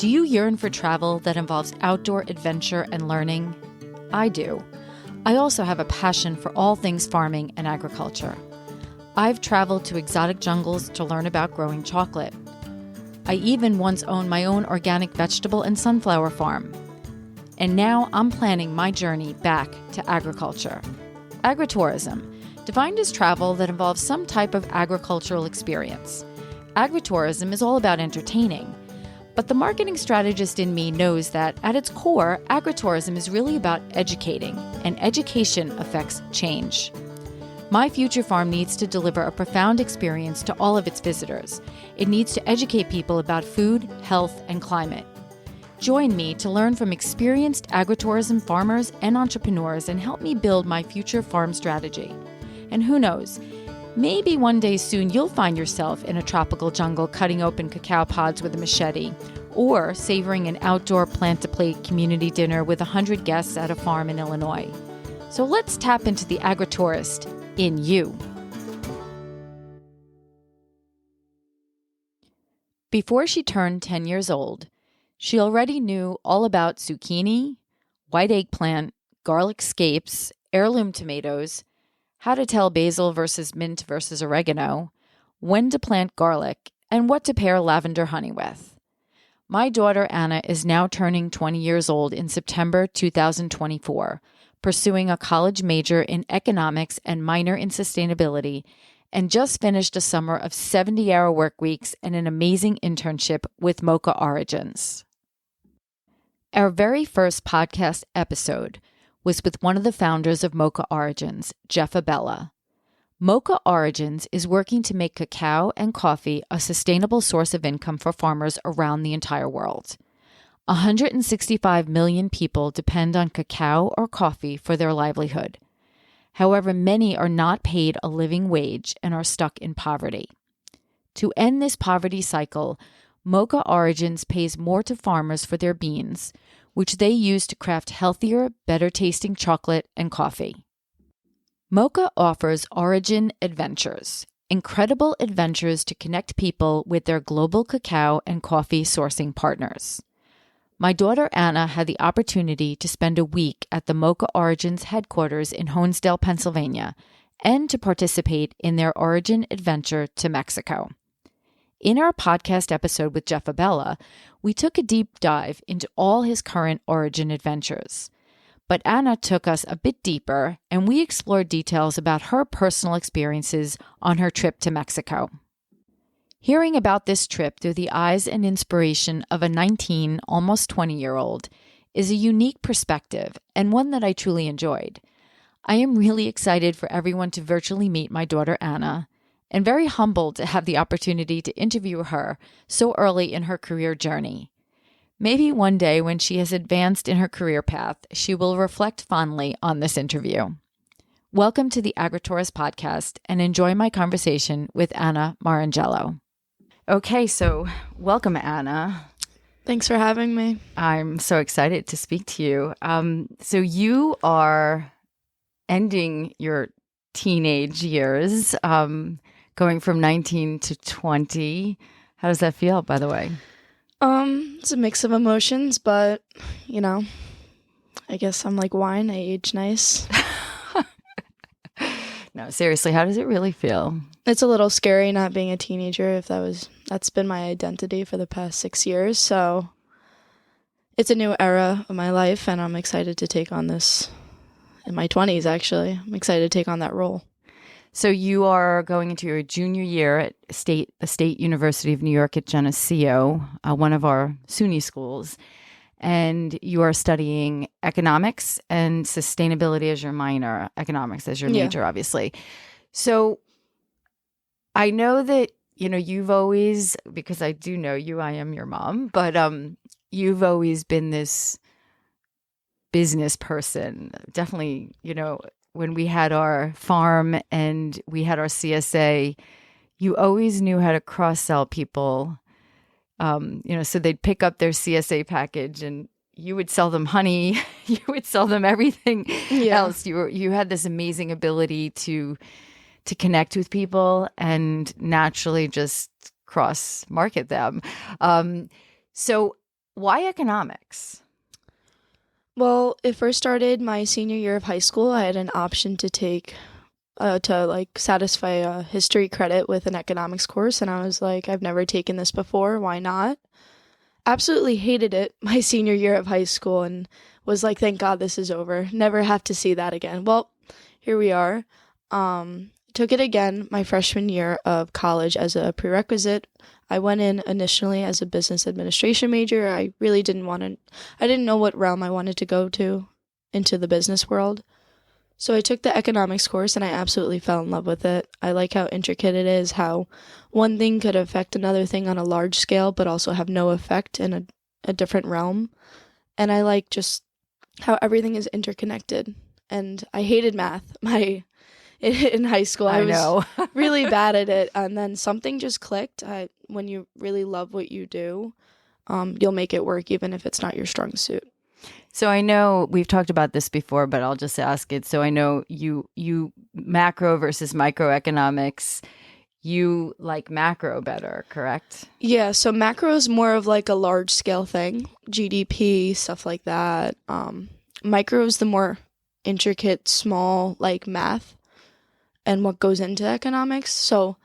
Do you yearn for travel that involves outdoor adventure and learning? I do. I also have a passion for all things farming and agriculture. I've traveled to exotic jungles to learn about growing chocolate. I even once owned my own organic vegetable and sunflower farm. And now I'm planning my journey back to agriculture. Agri-tourism, defined as travel that involves some type of agricultural experience. Agri-tourism is all about entertaining. But the marketing strategist in me knows that at its core, agritourism is really about educating, and education affects change. My future farm needs to deliver a profound experience to all of its visitors. It needs to educate people about food, health, and climate. Join me to learn from experienced agritourism farmers and entrepreneurs and help me build my future farm strategy. And who knows, maybe one day soon you'll find yourself in a tropical jungle cutting open cacao pods with a machete, or savoring an outdoor plant-to-plate community dinner with 100 guests at a farm in Illinois. So let's tap into the agri-tourist in you. Before she turned 10 years old, she already knew all about zucchini, white eggplant, garlic scapes, heirloom tomatoes, how to tell basil versus mint versus oregano, when to plant garlic, and what to pair lavender honey with. My daughter Anna is now turning 20 years old in September 2024, pursuing a college major in economics and minor in sustainability, and just finished a summer of 70-hour work weeks and an amazing internship with Moka Origins. Our very first podcast episode was with one of the founders of Moka Origins, Jeff Abella. Moka Origins is working to make cacao and coffee a sustainable source of income for farmers around the entire world. 165 million people depend on cacao or coffee for their livelihood. However, many are not paid a living wage and are stuck in poverty. To end this poverty cycle, Moka Origins pays more to farmers for their beans, which they use to craft healthier, better-tasting chocolate and coffee. Moka offers Origin Adventures, incredible adventures to connect people with their global cacao and coffee sourcing partners. My daughter Anna had the opportunity to spend a week at the Moka Origins headquarters in Honesdale, Pennsylvania, and to participate in their Origin adventure to Mexico. In our podcast episode with Jeff Abella, we took a deep dive into all his current Origin adventures. But Anna took us a bit deeper, and we explored details about her personal experiences on her trip to Mexico. Hearing about this trip through the eyes and inspiration of a 19, almost 20-year-old is a unique perspective and one that I truly enjoyed. I am really excited for everyone to virtually meet my daughter Anna, and very humbled to have the opportunity to interview her so early in her career journey. Maybe one day when she has advanced in her career path, she will reflect fondly on this interview. Welcome to the Agri-Tourist podcast, and enjoy my conversation with Anna Morrongiello. Okay, so welcome, Anna. Thanks for having me. I'm so excited to speak to you. So you are ending your teenage years, going from 19 to 20. How does that feel, by the way? It's a mix of emotions, but, I guess I'm like wine. I age nice. No, seriously, how does it really feel? It's a little scary not being a teenager. That's been my identity for the past 6 years. So it's a new era of my life, and I'm excited to take on this in my 20s, actually. I'm excited to take on that role. So you are going into your junior year at the State University of New York at Geneseo, one of our SUNY schools, and you are studying economics and sustainability as your minor, economics as your major, obviously. So I know that, you've always, because I do know you, I am your mom, but you've always been this business person. Definitely, when we had our farm and we had our CSA, you always knew how to cross-sell people, so they'd pick up their CSA package and you would sell them honey, you would sell them everything else. You had this amazing ability to connect with people and naturally just cross-market them. So Why economics? Well, it first started my senior year of high school. I had an option to take to like satisfy a history credit with an economics course, and I was like, I've never taken this before. Why not? Absolutely hated it my senior year of high school, and was like, thank God this is over. Never have to see that again. Well, here we are. Took it again my freshman year of college as a prerequisite. I went in initially as a business administration major. I really I didn't know what realm I wanted to go to into the business world. So I took the economics course and I absolutely fell in love with it. I like how intricate it is, how one thing could affect another thing on a large scale, but also have no effect in a different realm. And I like just how everything is interconnected. And I hated math. In high school, I was really bad at it. And then something just clicked. When you really love what you do, you'll make it work even if it's not your strong suit. So I know we've talked about this before, but I'll just ask it. So I know you macro versus microeconomics. You like macro better, correct? Yeah, so macro is more of like a large scale thing, GDP, stuff like that. Micro is the more intricate, small, like math and what goes into economics. So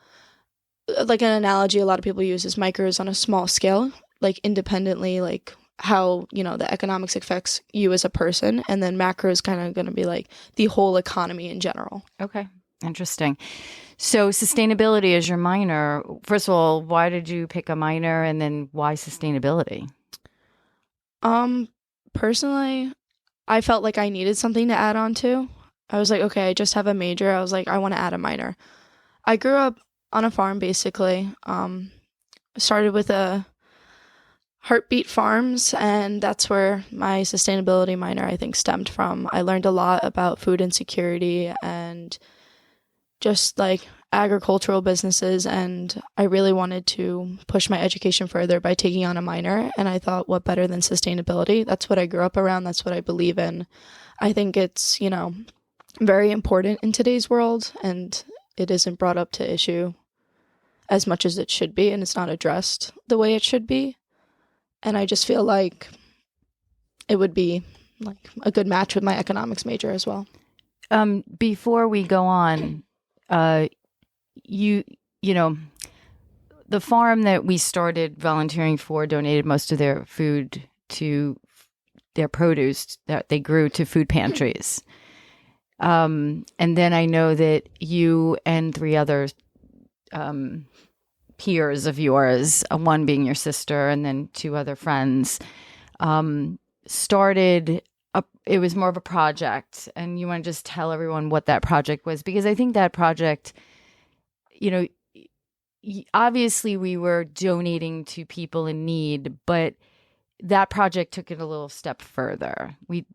like an analogy a lot of people use is micro is on a small scale, like independently, like how, the economics affects you as a person. And then macro is kind of going to be like the whole economy in general. Okay. Interesting. So sustainability is your minor. First of all, why did you pick a minor, and then why sustainability? Personally, I felt like I needed something to add on to. I was like, okay, I just have a major. I was like, I want to add a minor. I grew up on a farm, basically. Started with a Heartbeat Farms, and that's where my sustainability minor, I think, stemmed from. I learned a lot about food insecurity and just like agricultural businesses, and I really wanted to push my education further by taking on a minor, and I thought, what better than sustainability? That's what I grew up around. That's what I believe in. I think it's, very important in today's world, and it isn't brought up to issue as much as it should be, and it's not addressed the way it should be. And I just feel like it would be like a good match with my economics major as well. Before we go on, you know, the farm that we started volunteering for donated most of their food to their produce that they grew to food pantries. And then I know that you and 3 other peers of yours, one being your sister and then 2 other friends, started it was more of a project. And you want to just tell everyone what that project was? Because I think that project, obviously we were donating to people in need, but that project took it a little step further. Why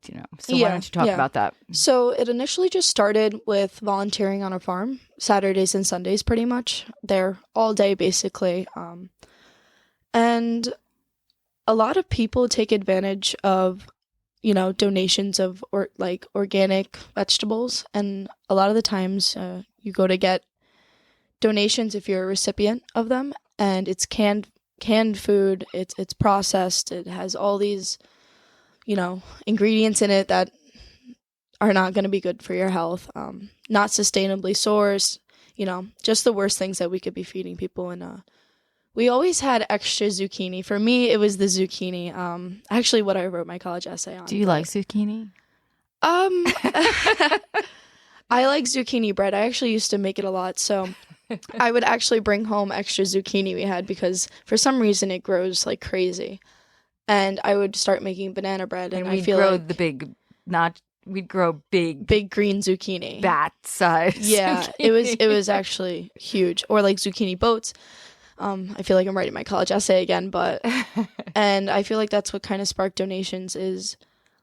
don't you talk about that? So it initially just started with volunteering on a farm, Saturdays and Sundays, pretty much. There all day, basically. And a lot of people take advantage of, donations of organic vegetables. And a lot of the times you go to get donations if you're a recipient of them, and it's canned food, it's processed, it has all these, ingredients in it that are not going to be good for your health, not sustainably sourced, just the worst things that we could be feeding people. And we always had extra zucchini. For me, it was the zucchini, actually what I wrote my college essay on. Do you like zucchini? I like zucchini bread. I actually used to make it a lot, so I would actually bring home extra zucchini we had because for some reason it grows like crazy. And I would start making banana bread, and I feel like we'd grow big green zucchini. Bat size. Yeah, zucchini. It was actually huge. Or like zucchini boats. I feel like I'm writing my college essay again, and I feel like that's what kind of sparked donations is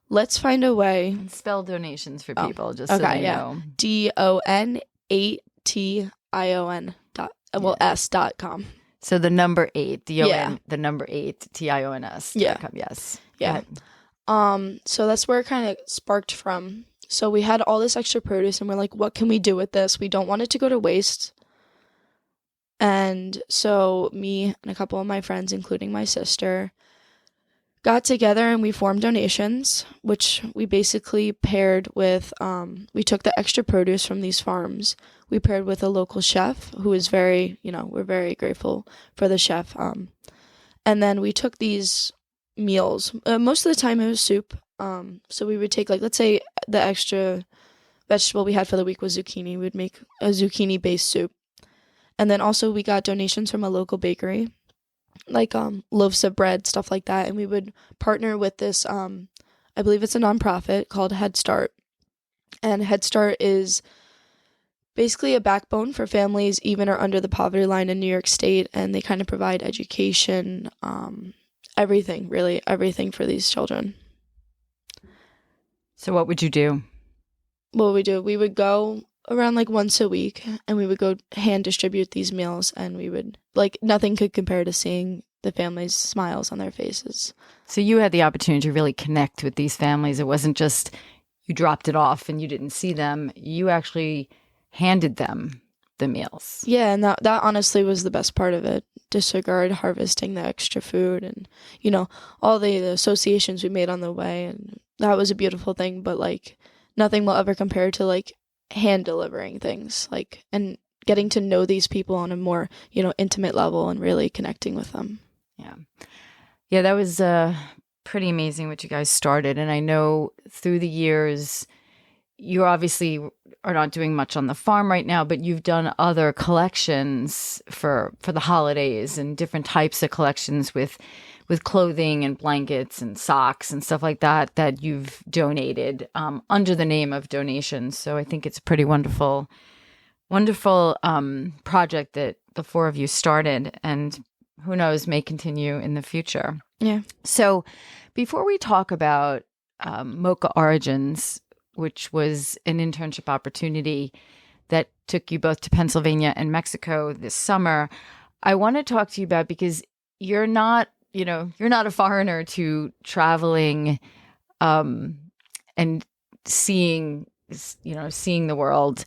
let's find a way. And spell donations for people just so they know. DONATION.com. So the number 8, the number 8 TIONS. Yeah. Yes. Yeah. So that's where it kind of sparked from. So we had all this extra produce and we're like, what can we do with this? We don't want it to go to waste. And so me and a couple of my friends, including my sister, got together and we formed donations, which we basically paired with, we took the extra produce from these farms. We paired with a local chef who is very, we're very grateful for the chef. And then we took these meals. Most of the time it was soup. So we would take, like, let's say the extra vegetable we had for the week was zucchini. We would make a zucchini-based soup. And then also we got donations from a local bakery, like loaves of bread, stuff like that. And we would partner with this, I believe it's a nonprofit called Head Start. And Head Start is basically a backbone for families even or under the poverty line in New York State. And they kind of provide education, everything, really, everything for these children. So what would you do? What would we do? We would go around like once a week and we would go hand distribute these meals, and we would, like, nothing could compare to seeing the families' smiles on their faces. So you had the opportunity to really connect with these families. It wasn't just you dropped it off and you didn't see them. You actually handed them the meals. Yeah, and that honestly was the best part of it. Disregard harvesting the extra food and, all the associations we made on the way. And that was a beautiful thing, but, like, nothing will ever compare to, like, hand delivering things, like, and getting to know these people on a more, intimate level and really connecting with them. Yeah, that was pretty amazing what you guys started. And I know through the years, you obviously are not doing much on the farm right now, but you've done other collections for the holidays and different types of collections with clothing and blankets and socks and stuff like that you've donated under the name of donations. So I think it's a pretty wonderful project that the four of you started, and who knows, may continue in the future. Yeah. So before we talk about Moka Origins, which was an internship opportunity that took you both to Pennsylvania and Mexico this summer, I want to talk to you about, because you're not a foreigner to traveling and seeing the world.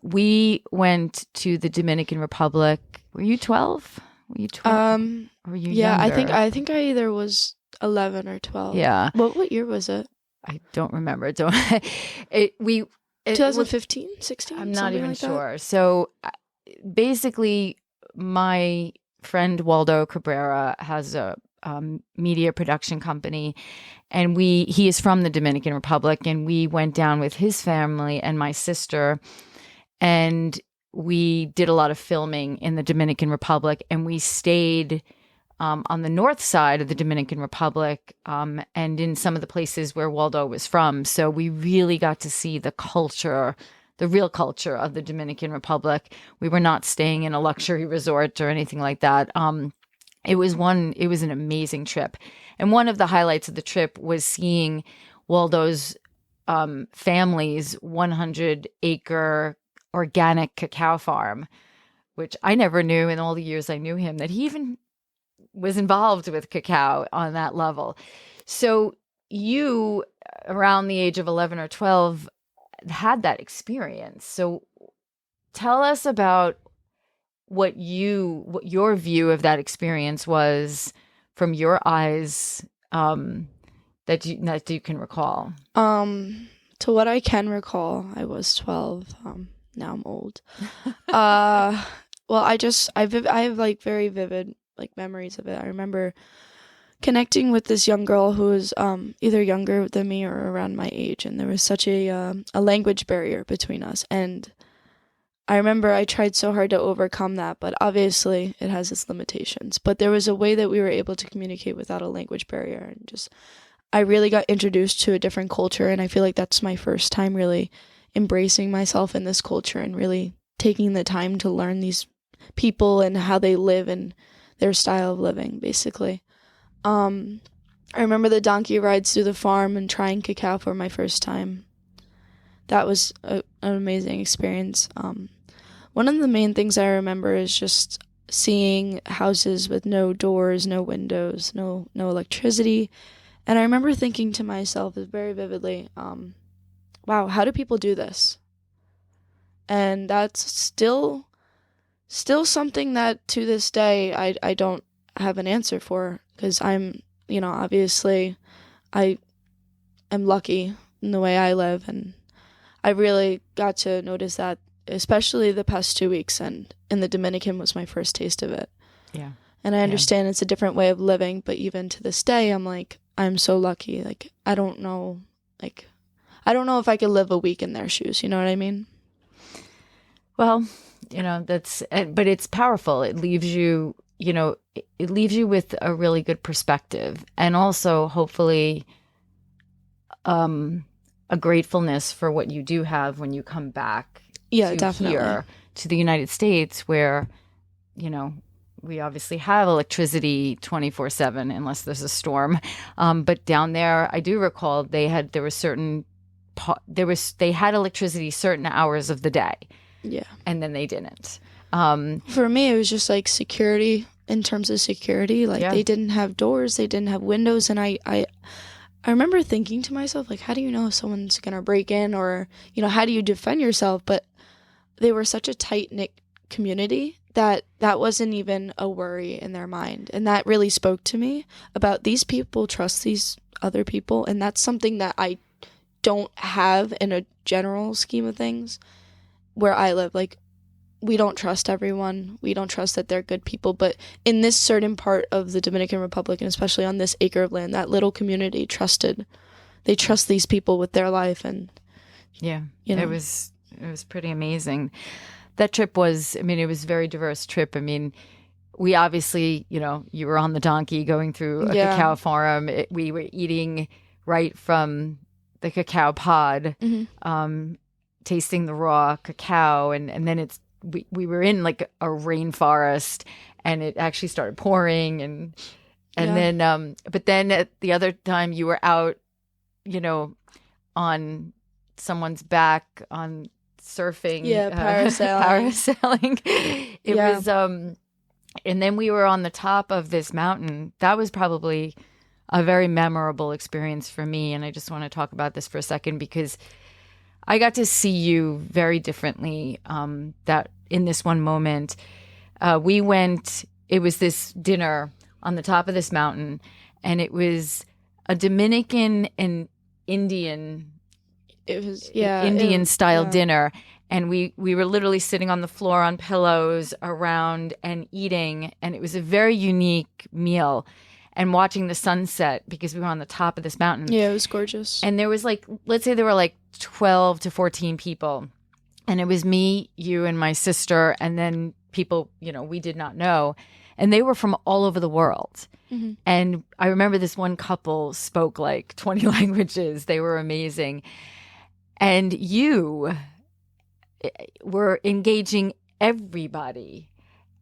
We went to the Dominican Republic. Were you 12? Were you 12? Or were you yeah, younger? I think I either was 11 or 12. Yeah. What year was it? I don't remember. 2015, 16? I'm not even like sure. So basically, my friend Waldo Cabrera has a media production company, and he is from the Dominican Republic, and we went down with his family and my sister, and we did a lot of filming in the Dominican Republic, and we stayed on the north side of the Dominican Republic, and in some of the places where Waldo was from. So we really got to see the culture, the real culture of the Dominican Republic. We were not staying in a luxury resort or anything like that. It was an amazing trip. And one of the highlights of the trip was seeing Waldo's family's 100-acre organic cacao farm, which I never knew in all the years I knew him, that he even was involved with cacao on that level. So you, around the age of 11 or 12, had that experience. So tell us about what your view of that experience was from your eyes, that you can recall. To what I can recall, I was 12. Now I'm old. Well, I have like very vivid like memories of it. I remember connecting with this young girl who was either younger than me or around my age, and there was such a language barrier between us. And I remember I tried so hard to overcome that, but obviously it has its limitations. But there was a way that we were able to communicate without a language barrier, and just I really got introduced to a different culture, and I feel like that's my first time really embracing myself in this culture and really taking the time to learn these people and how they live and their style of living, basically. I remember the donkey rides through the farm and trying cacao for my first time. That was an amazing experience. One of the main things I remember is just seeing houses with no doors, no windows, no electricity. And I remember thinking to myself very vividly, wow, how do people do this? And that's still something that to this day I don't have an answer for, because I'm obviously I am lucky in the way I live, and I really got to notice that, especially the past 2 weeks, and in the Dominican was my first taste of it. Yeah. And I understand it's a different way of living, but even to this day, I'm like, I'm so lucky. Like, I don't know if I could live a week in their shoes. You know what I mean? Well, but it's powerful. It leaves you, it leaves you with a really good perspective, and also hopefully a gratefulness for what you do have when you come back definitely. Here to the United States, where, we obviously have electricity 24/7 unless there's a storm. But down there, I do recall they had electricity certain hours of the day. Yeah. And then they didn't. For me, it was just like security, in terms of security. Like they didn't have doors, they didn't have windows. And I remember thinking to myself, like, how do you know if someone's going to break in, or, how do you defend yourself? But they were such a tight-knit community that wasn't even a worry in their mind. And that really spoke to me about these people trust these other people. And that's something that I don't have in a general scheme of things where I live. Like, we don't trust everyone. We don't trust that they're good people. But in this certain part of the Dominican Republic, and especially on this acre of land, that little community they trust these people with their life. And it was pretty amazing. That trip was, it was a very diverse trip. We obviously, you were on the donkey going through a cacao farm. We were eating right from the cacao pod, tasting the raw cacao. And then we were in like a rainforest, and it actually started pouring. And then, but then at the other time you were out, on someone's back on surfing, parasailing. It was and then we were on the top of this mountain. That was probably a very memorable experience for me, and I just want to talk about this for a second because I got to see you very differently. That in this one moment, it was this dinner on the top of this mountain, and it was a Dominican and Indian style dinner, and we were literally sitting on the floor on pillows around and eating, and it was a very unique meal, and watching the sunset because we were on the top of this mountain. Yeah, it was gorgeous. And there was let's say there were 12 to 14 people, and it was me, you, and my sister, and then people we did not know, and they were from all over the world. Mm-hmm. And I remember this one couple spoke 20 languages. They were amazing. And you were engaging everybody.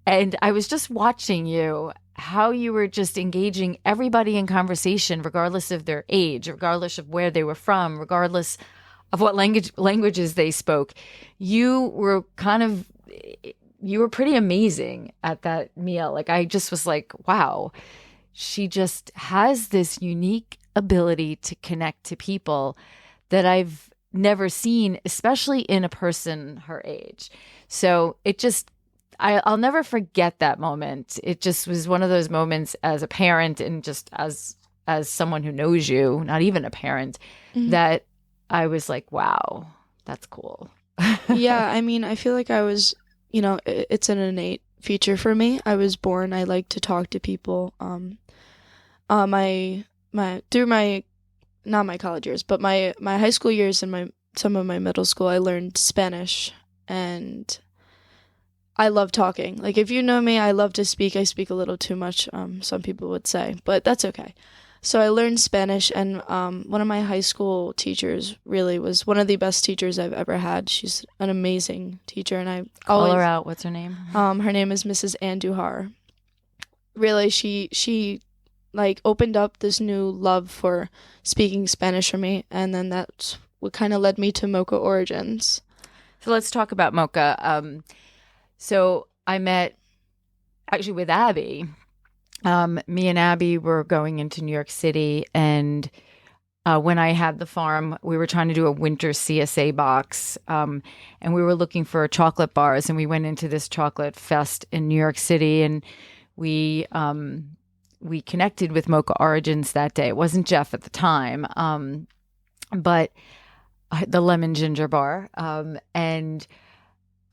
And I was just watching you, how you were just engaging everybody in conversation, regardless of their age, regardless of where they were from, regardless of what languages they spoke. You were pretty amazing at that meal. I just was like, wow, she just has this unique ability to connect to people that I've never seen, especially in a person her age. So I'll never forget that moment. It just was one of those moments as a parent and just as someone who knows you, not even a parent, that I was like, wow, that's cool. Yeah, I feel like I was, it's an innate feature for me. I was born, I like to talk to people. Through my not my college years, but my high school years and some of my middle school, I learned Spanish, and I love talking. If you know me, I love to speak. I speak a little too much, some people would say, but that's okay. So I learned Spanish, and one of my high school teachers really was one of the best teachers I've ever had. She's an amazing teacher, and I call her out. What's her name? Her name is Mrs. Andujar. Really, she opened up this new love for speaking Spanish for me, and then that's what kind of led me to Moka Origins. So let's talk about Moka. So I met actually with Abby. Me and Abby were going into New York City, and when I had the farm, we were trying to do a winter CSA box, and we were looking for chocolate bars, and we went into this chocolate fest in New York City, and we we connected with Moka Origins that day. It wasn't Jeff at the time, but the lemon ginger bar. And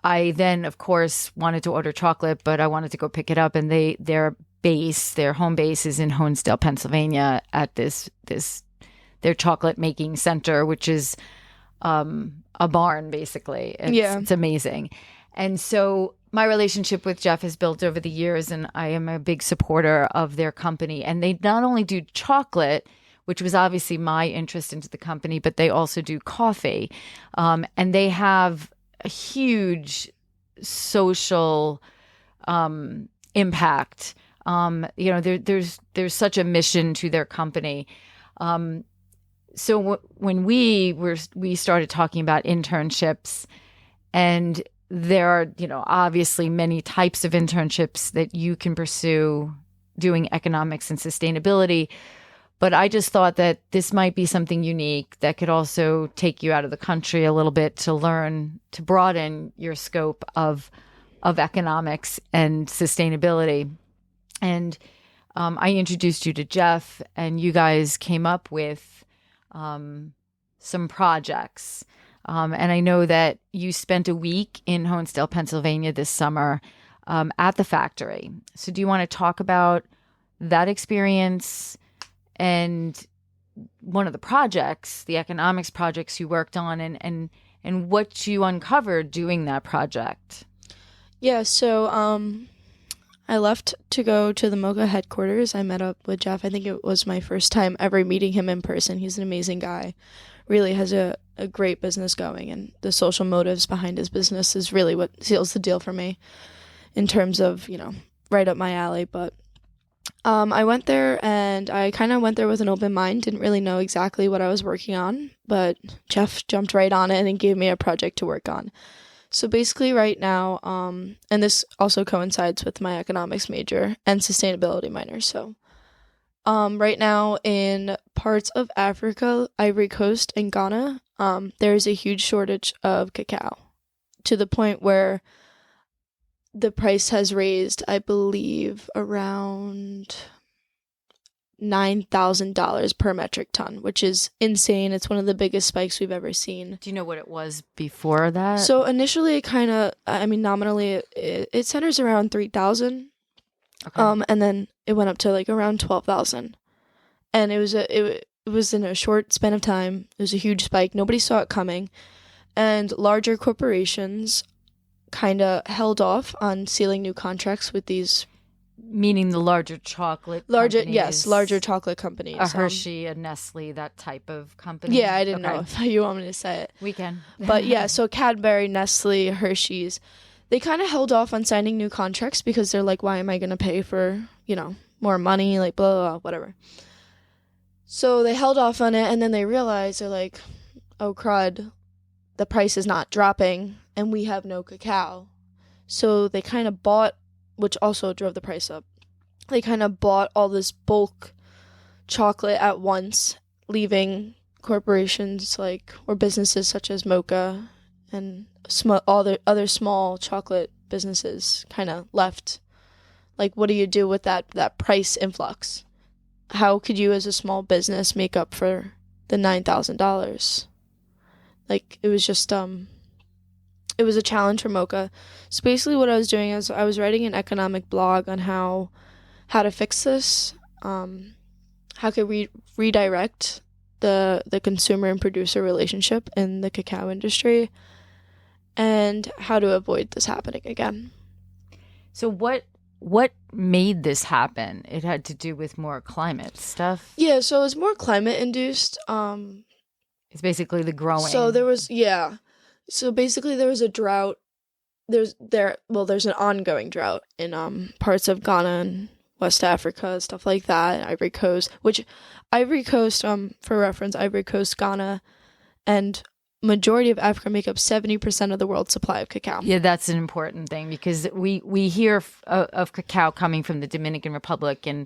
I then, of course, wanted to order chocolate, but I wanted to go pick it up. And their home base is in Honesdale, Pennsylvania, at their chocolate making center, which is a barn, basically. It's amazing. And so my relationship with Jeff has built over the years, and I am a big supporter of their company. And they not only do chocolate, which was obviously my interest into the company, but they also do coffee. And they have a huge social impact. There's such a mission to their company. So when we started talking about internships, and there are, obviously many types of internships that you can pursue doing economics and sustainability. But I just thought that this might be something unique that could also take you out of the country a little bit to learn, to broaden your scope of economics and sustainability. And I introduced you to Jeff, and you guys came up with some projects. And I know that you spent a week in Honesdale, Pennsylvania this summer at the factory. So do you want to talk about that experience and one of the projects, the economics projects you worked on, and what you uncovered doing that project? Yeah, so I left to go to the Moka headquarters. I met up with Jeff. I think it was my first time ever meeting him in person. He's an amazing guy. Really has a great business going, and the social motives behind his business is really what seals the deal for me in terms of, right up my alley. But I went there, and I kind of went there with an open mind, didn't really know exactly what I was working on, but Jeff jumped right on it and gave me a project to work on. So basically right now, and this also coincides with my economics major and sustainability minor. So right now in parts of Africa, Ivory Coast and Ghana, there is a huge shortage of cacao to the point where the price has raised, I believe, around $9,000 per metric ton, which is insane. It's one of the biggest spikes we've ever seen. Do you know what it was before that? So initially, nominally, it centers around 3,000. Okay. And then it went up to like around 12,000. And it was in a short span of time. It was a huge spike. Nobody saw it coming. And larger corporations kind of held off on sealing new contracts with these. Meaning the larger chocolate companies. Yes, larger chocolate companies. A Hershey, a Nestle, that type of company. Yeah, I didn't know if you want me to say it. We can. But yeah, so Cadbury, Nestle, Hershey's, they kind of held off on signing new contracts because they're like, why am I going to pay for, more money, like blah, blah, blah, whatever. So they held off on it, and then they realized, they're like, oh crud, the price is not dropping, and we have no cacao. So they kind of bought, which also drove the price up. They kind of bought all this bulk chocolate at once, leaving corporations or businesses such as Moka and all the other small chocolate businesses kind of left. Like, what do you do with that price influx? How could you as a small business make up for the $9,000? Like, it was just it was a challenge for Moka. So basically what I was doing is I was writing an economic blog on how to fix this, how could we redirect the consumer and producer relationship in the cacao industry, and how to avoid this happening again. So what made this happen? It had to do with more climate stuff? Yeah, so it was more climate induced. It's basically the growing. So there was, So basically there was a drought. There's an ongoing drought in parts of Ghana and West Africa, stuff like that, Ivory Coast, for reference, Ivory Coast, Ghana, and majority of Africa make up 70% of the world's supply of cacao. Yeah, that's an important thing because we hear of cacao coming from the Dominican Republic and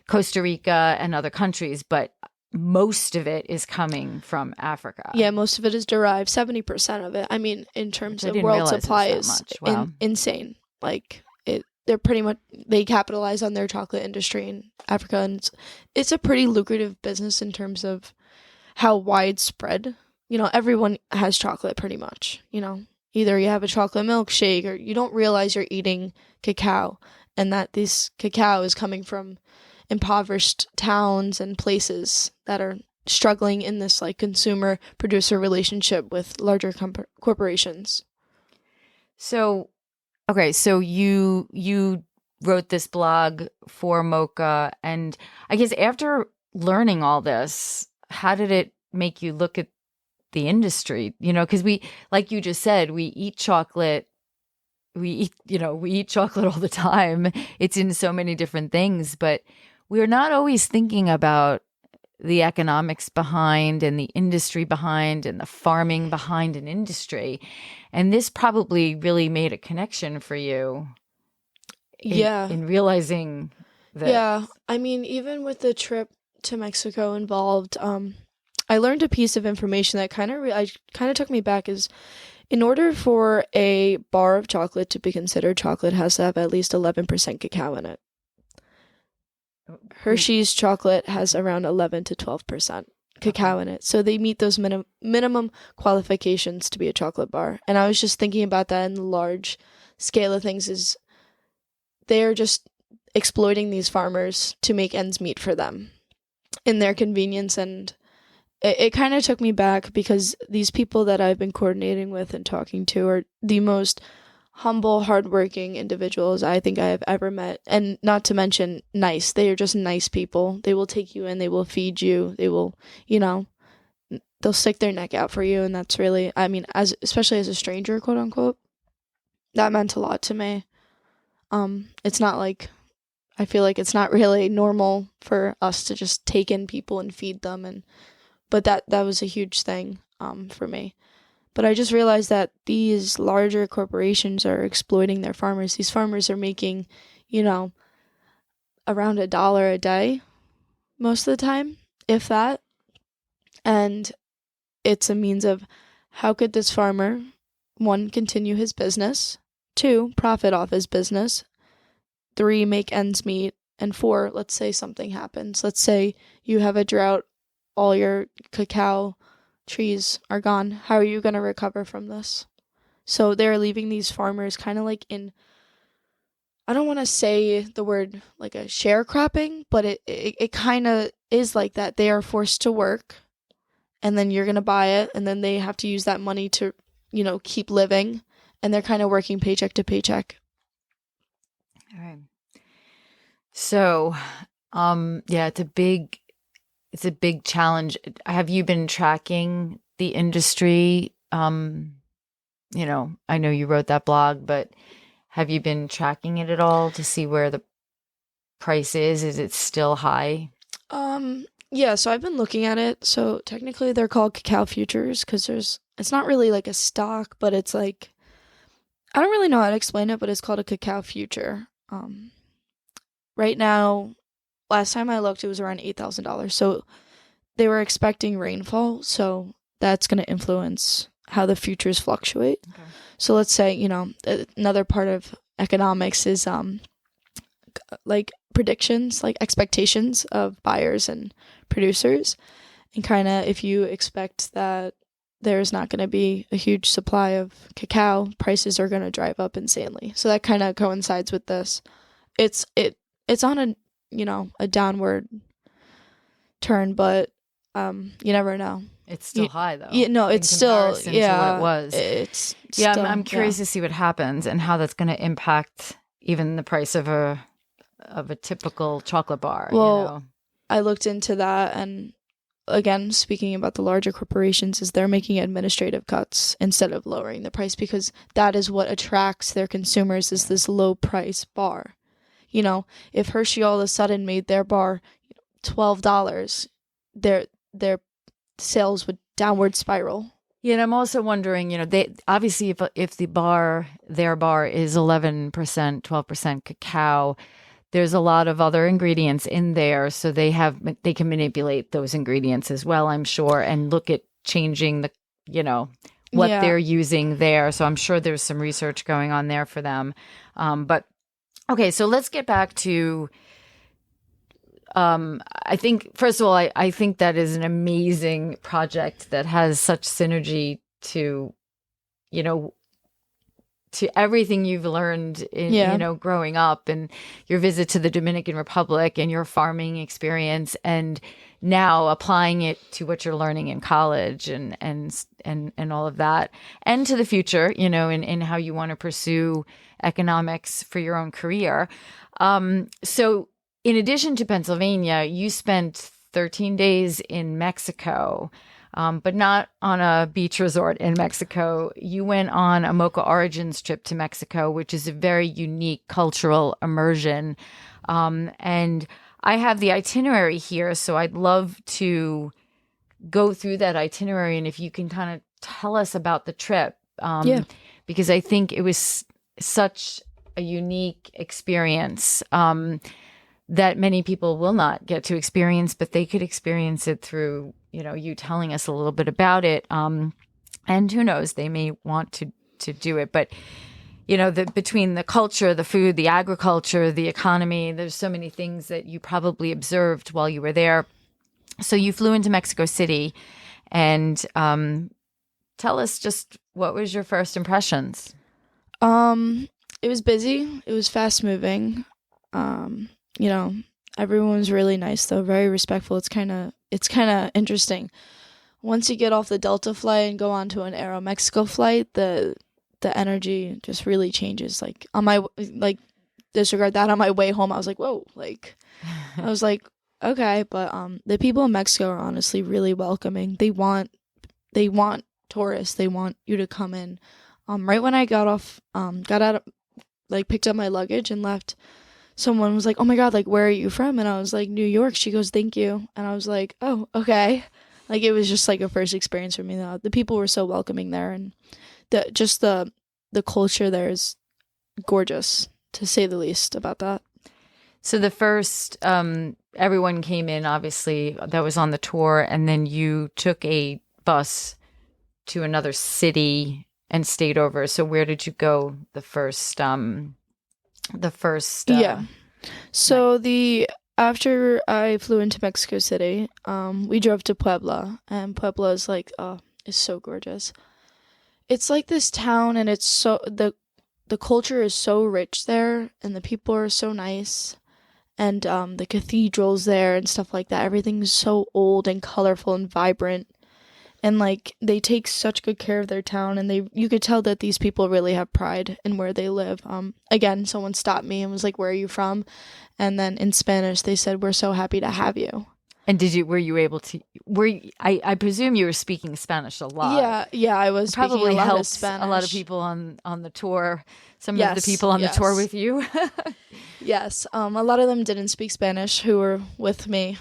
Costa Rica and other countries, but most of it is coming from Africa. Yeah, most of it is derived. 70% of it. I mean, in terms of world supply is insane. Like, they capitalize on their chocolate industry in Africa, and it's a pretty lucrative business in terms of how widespread, everyone has chocolate pretty much, either you have a chocolate milkshake or you don't realize you're eating cacao, and that this cacao is coming from impoverished towns and places that are struggling in this like consumer producer relationship with larger corporations. So, okay, so you wrote this blog for Mocha, and I guess after learning all this, how did it make you look at the industry? Because we, like you just said, we eat chocolate. We eat chocolate all the time. It's in so many different things, but we're not always thinking about the economics behind and the industry behind and the farming behind an industry. And this probably really made a connection for you in realizing that. Yeah. I mean, even with the trip to Mexico involved, I learned a piece of information that kind of took me back is in order for a bar of chocolate to be considered chocolate, it has to have at least 11% cacao in it. Hershey's chocolate has around 11 to 12% cacao in it. So they meet those minimum qualifications to be a chocolate bar. And I was just thinking about that in the large scale of things is they're just exploiting these farmers to make ends meet for them in their convenience. And it kind of took me back because these people that I've been coordinating with and talking to are the most humble, hardworking individuals I think I have ever met. And not to mention nice. They are just nice people. They will take you in. They will feed you. They will, they'll stick their neck out for you. And that's really, I mean, especially as a stranger, quote unquote, that meant a lot to me. It's not like, I feel like it's not really normal for us to just take in people and feed them. But that was a huge thing, for me. But I just realized that these larger corporations are exploiting their farmers. These farmers are making, around $1 a day most of the time, if that. And it's a means of how could this farmer, 1, continue his business, 2, profit off his business, 3, make ends meet, and 4, let's say something happens. Let's say you have a drought, all your cacao trees are gone. How are you going to recover from this? So they're leaving these farmers kind of like in, I don't want to say the word like a sharecropping, but it kind of is like that. They are forced to work and then you're going to buy it and then they have to use that money to, keep living, and they're kind of working paycheck to paycheck. All right. So, it's a big challenge. Have you been tracking the industry? I know you wrote that blog, but have you been tracking it at all to see where the price is? Is it still high? Yeah, so I've been looking at it. So technically they're called cacao futures because it's not really like a stock, but it's like, I don't really know how to explain it, but it's called a cacao future. Right now, last time I looked, it was around $8,000. So they were expecting rainfall. So that's going to influence how the futures fluctuate. Okay. So let's say, another part of economics is like predictions, like expectations of buyers and producers. And kind of if you expect that there's not going to be a huge supply of cacao, prices are going to drive up insanely. So that kind of coincides with this. It's on a downward turn, but you never know. It's still high though. No, it's still to what it was. It's I'm curious to see what happens and how that's going to impact even the price of a typical chocolate bar. Well, I looked into that, and again, speaking about the larger corporations, is they're making administrative cuts instead of lowering the price because that is what attracts their consumers is this low price bar. If Hershey all of a sudden made their bar $12, their sales would downward spiral. Yeah, and I'm also wondering, they obviously if their bar is 11%, 12% cacao, there's a lot of other ingredients in there, so they can manipulate those ingredients as well, I'm sure, and look at changing what they're using there. So I'm sure there's some research going on there for them. But Okay, so let's get back to I think, first of all, I think that is an amazing project that has such synergy to, you know, to everything you've learned in, Yeah. growing up, and your visit to the Dominican Republic and your farming experience, and now applying it to what you're learning in college and all of that, and to the future, in how you want to pursue economics for your own career. So in addition to Pennsylvania, you spent 13 days in Mexico, but not on a beach resort in Mexico. You went on a Moka Origins trip to Mexico, which is a very unique cultural immersion. And I have the itinerary here, so I'd love to go through that itinerary. And if you can kind of tell us about the trip, Yeah. because I think it was such a unique experience. That many people will not get to experience, but they could experience it through, you telling us a little bit about it. And who knows, they may want to do it. But, between the culture, the food, the agriculture, the economy, there's so many things that you probably observed while you were there. So you flew into Mexico City, and tell us just what was your first impressions? It was busy. It was fast moving. Everyone was really nice though, very respectful. It's kind of interesting. Once you get off the Delta flight and go on to an Aeromexico flight, the energy just really changes. Like on my disregard that, on my way home, I was like, whoa, I was like, okay, but the people in Mexico are honestly really welcoming. They want tourists. They want you to come in. Right when I got out, picked up my luggage and left, someone was like, oh my God, where are you from? And I was like, New York. She goes, thank you. And I was like, oh, okay. It was just a first experience for me though. The people were so welcoming there, and the culture there is gorgeous, to say the least about that. So the first, everyone came in, obviously, that was on the tour, and then you took a bus to another city and stayed over. So where did you go the first? Yeah. So after I flew into Mexico City, we drove to Puebla, and Puebla is is so gorgeous. It's like this town, and it's so the culture is so rich there, and the people are so nice, and the cathedrals there and stuff like that. Everything's so old and colorful and vibrant. And they take such good care of their town, and you could tell that these people really have pride in where they live. Again, someone stopped me and was like, where are you from? And then in Spanish they said, we're so happy to have you. And were you able to, I presume you were speaking Spanish a lot. Yeah, I was speaking probably a lot of helps Spanish. A lot of people on the tour, some of the people on the tour with you. Yes, a lot of them didn't speak Spanish who were with me.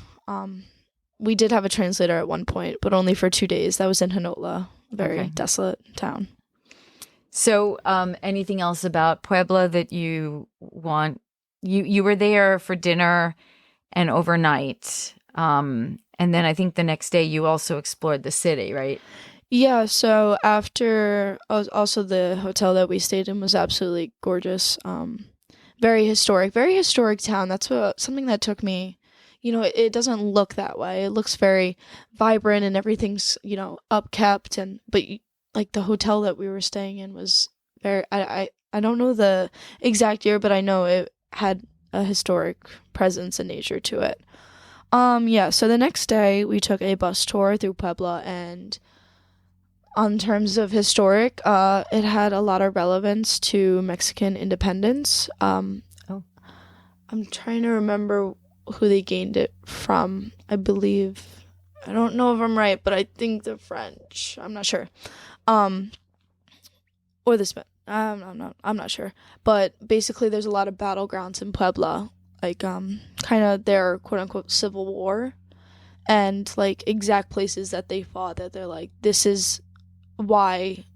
We did have a translator at one point, but only for 2 days. That was in Hinotla, very desolate town. So anything else about Puebla that you want? You were there for dinner and overnight. And then I think the next day you also explored the city, right? Yeah, so after, also the hotel that we stayed in was absolutely gorgeous. Very historic town. That's something that took me. It doesn't look that way. It looks very vibrant and everything's, upkept. But the hotel that we were staying in was very, I don't know the exact year, but I know it had a historic presence and nature to it. Yeah, so the next day we took a bus tour through Puebla, and on terms of historic, it had a lot of relevance to Mexican independence. I'm trying to remember who they gained it from. I believe, I don't know if I'm right, but I think the French. I'm not sure. Or the Spanish. I'm not sure. But basically, there's a lot of battlegrounds in Puebla, kind of their quote unquote civil war, and exact places that they fought. That they're this is why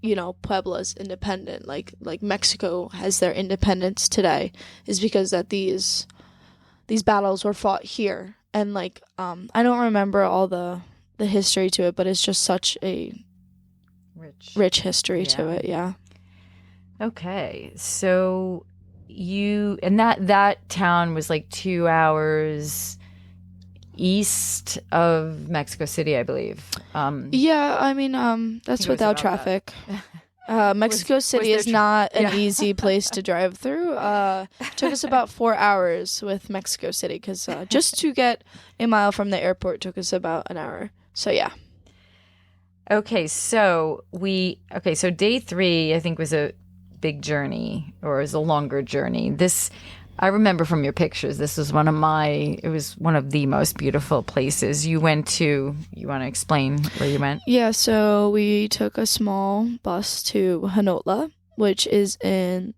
Puebla's independent. Like Mexico has their independence today, is because that these battles were fought here. And I don't remember all the history to it, but it's just such a rich history to it. Yeah. Okay. So that town was like 2 hours east of Mexico City, I believe. Yeah, I mean, that's it was without about traffic. Mexico City is not an easy place to drive through. Took us about 4 hours with Mexico City because just to get a mile from the airport took us about an hour. So yeah. Okay, so day 3, I think, was a big journey, or was a longer journey. I remember from your pictures, this was it was one of the most beautiful places you went to. You want to explain where you went? Yeah, so we took a small bus to Hanotla, which is in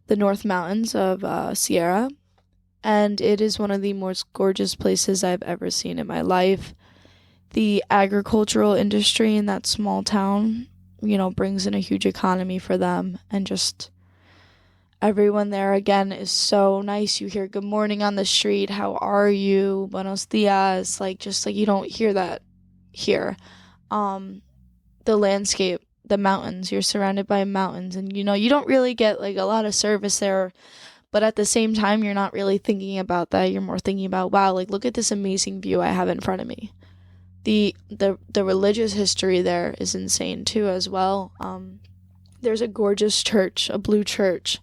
the North Mountains of Sierra, and it is one of the most gorgeous places I've ever seen in my life. The agricultural industry in that small town, brings in a huge economy for them, and just everyone there, again, is so nice. You hear good morning on the street, how are you, buenos dias, you don't hear that here. The landscape, the mountains, you're surrounded by mountains, and you don't really get like a lot of service there, but at the same time you're not really thinking about that. You're more thinking about, wow, like look at this amazing view I have in front of me. The religious history there is insane too as well. There's a gorgeous church, a blue church,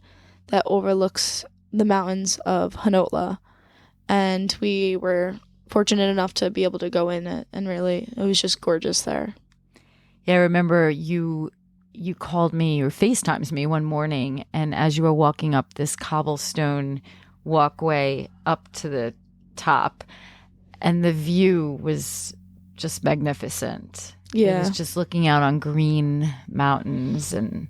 that overlooks the mountains of Hanotla, and we were fortunate enough to be able to go in it, and really it was just gorgeous there. Yeah, I remember you called me or FaceTimes me one morning, and as you were walking up this cobblestone walkway up to the top, and the view was just magnificent. Yeah. It was just looking out on green mountains, and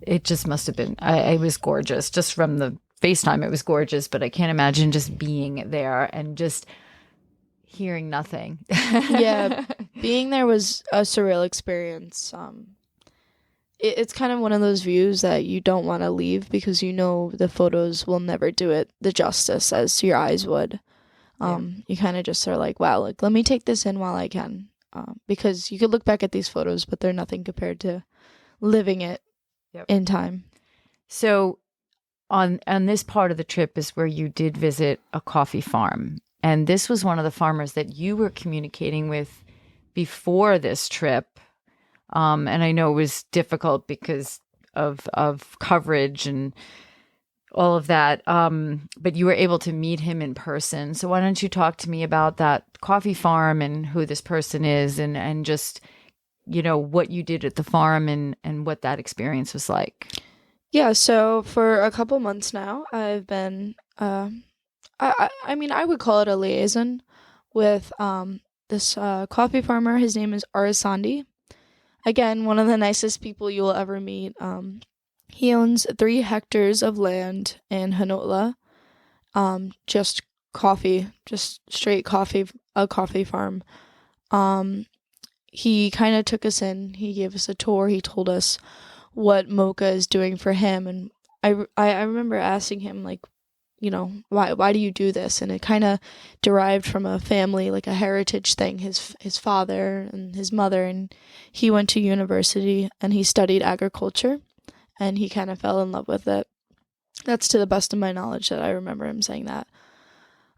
it just must have been, it was gorgeous. Just from the FaceTime, it was gorgeous, but I can't imagine just being there and just hearing nothing. Yeah, being there was a surreal experience. It's kind of one of those views that you don't want to leave because the photos will never do it the justice as your eyes would. You kind of just are like, wow, like let me take this in while I can, because you could look back at these photos, but they're nothing compared to living it in time. So on this part of the trip is where you did visit a coffee farm, and this was one of the farmers that you were communicating with before this trip, and I know it was difficult because of coverage and all of that, but you were able to meet him in person. So why don't you talk to me about that coffee farm and who this person is, and just, what you did at the farm and what that experience was like. Yeah, so for a couple months now, I've been, I mean, I would call it a liaison with this coffee farmer. His name is Arisandi. Again, one of the nicest people you will ever meet. He owns 3 hectares of land in Hanotla, just coffee, just straight coffee, a coffee farm. He kind of took us in. He gave us a tour. He told us what Moka is doing for him, and I remember asking him, like, why do you do this? And it kind of derived from a family, like a heritage thing. His father and his mother, and he went to university and he studied agriculture, and he kind of fell in love with it. That's to the best of my knowledge that I remember him saying that.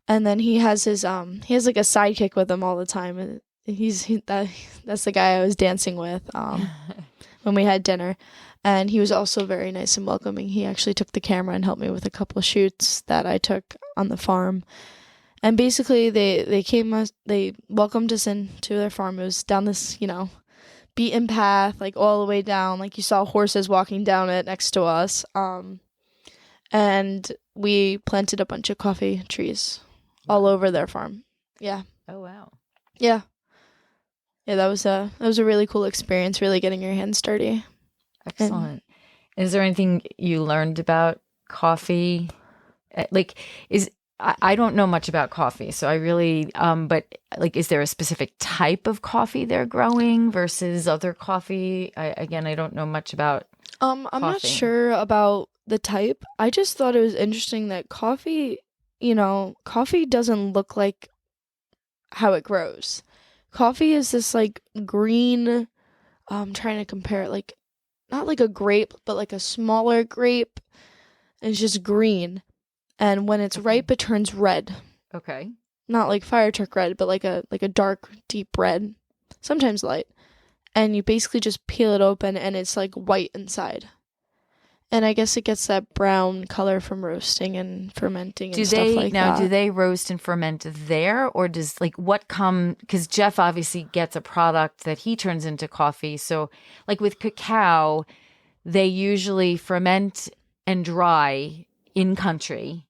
And then he has like a sidekick with him all the time. And that's the guy I was dancing with when we had dinner. And he was also very nice and welcoming. He actually took the camera and helped me with a couple of shoots that I took on the farm. And basically they welcomed us into their farm. It was down this, beaten path, like all the way down, like you saw horses walking down it next to us. And we planted a bunch of coffee trees all over their farm. Yeah. Oh, wow. Yeah. Yeah, that was a really cool experience, really getting your hands dirty. Excellent. Is there anything you learned about coffee? I don't know much about coffee, so I really, but like, is there a specific type of coffee they're growing versus other coffee? I don't know much about I'm not sure about the type. I just thought it was interesting that coffee doesn't look like how it grows. Coffee is this like green, I'm trying to compare it, like not like a grape, but like a smaller grape. and it's just green. And when it's ripe, it turns red. Okay. Not like fire truck red, but like a dark, deep red, sometimes light. And you basically just peel it open, and it's like white inside. And I guess it gets that brown color from roasting and fermenting and stuff like that. Do they roast and ferment there, or does like what come? Because Jeff obviously gets a product that he turns into coffee. So, like with cacao, they usually ferment and dry in country,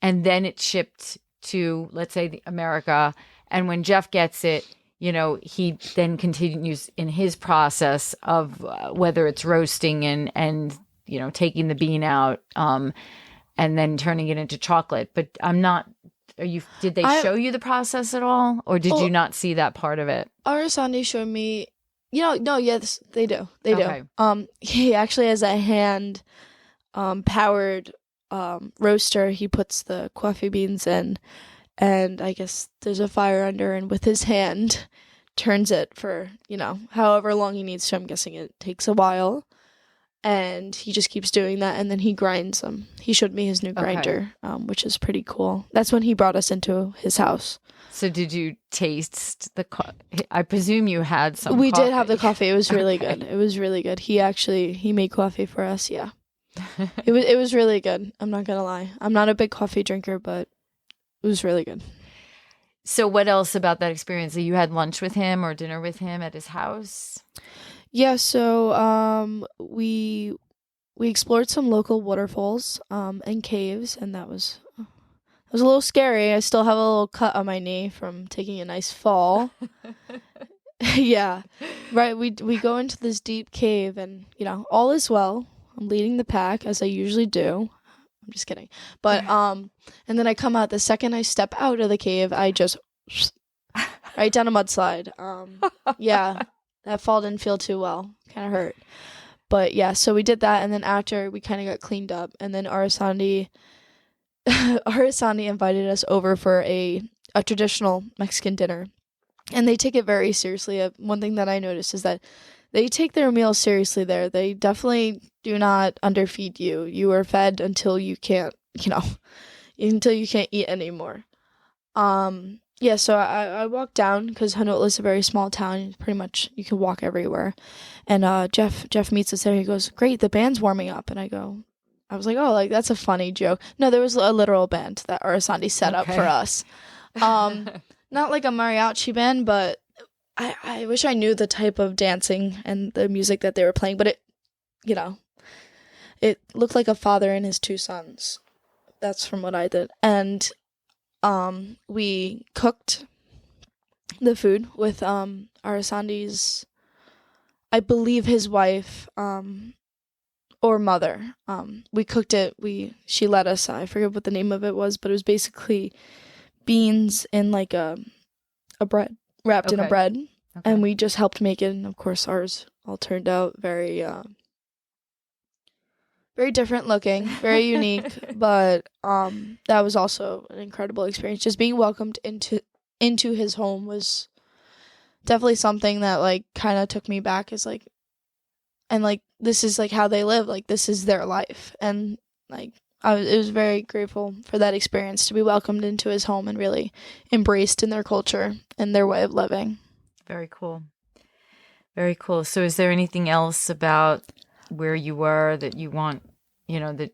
and then it's shipped to, let's say, America. And when Jeff gets it, he then continues in his process of whether it's roasting and taking the bean out, and then turning it into chocolate. But did they show you the process at all? Or did you not see that part of it? Arasani showed me, no, yes, they do. They Okay. do. He actually has a hand powered roaster. He puts the coffee beans in, and I guess there's a fire under, and with his hand turns it for, however long he needs to. I'm guessing it takes a while. And he just keeps doing that, and then he grinds them. He showed me his new grinder, which is pretty cool. That's when he brought us into his house. So did you taste the coffee? I presume you had some We coffee. did have the coffee. It was really good. It was really good. He made coffee for us, yeah. It was really good. I'm not going to lie. I'm not a big coffee drinker, but it was really good. So what else about that experience? You had lunch with him or dinner with him at his house? Yeah, so we explored some local waterfalls and caves, and it was a little scary. I still have a little cut on my knee from taking a nice fall. Yeah, right. We go into this deep cave, and all is well. I'm leading the pack as I usually do. I'm just kidding, but and then I come out. The second I step out of the cave, I just right down a mudslide. Yeah. That fall didn't feel too well. Kind of hurt. But yeah, so we did that, and then after we kind of got cleaned up, and then Arasandi invited us over for a traditional Mexican dinner. And they take it very seriously. One thing that I noticed is that they take their meals seriously there. They definitely do not underfeed you. You are fed until you can't, until you can't eat anymore. Yeah, so I walked down because Hanotla is a very small town. Pretty much you can walk everywhere. And Jeff meets us there. He goes, "Great, the band's warming up." And I was like, "Oh, like that's a funny joke." No, there was a literal band that Arasandi set up for us. Not like a mariachi band, but I wish I knew the type of dancing and the music that they were playing. But it looked like a father and his two sons. That's from what I did. And we cooked the food with Arasandi's, I believe his wife or mother. We cooked it. She let us. I forget what the name of it was, but it was basically beans in like a bread wrapped in a bread, and we just helped make it. And of course, ours all turned out very very different looking, very unique, but that was also an incredible experience. Just being welcomed into his home was definitely something that like kind of took me back. Is like, and like this is like how they live, like this is their life, and like it was very grateful for that experience to be welcomed into his home and really embraced in their culture and their way of living. Very cool. Very cool. So is there anything else about where you were that you want, that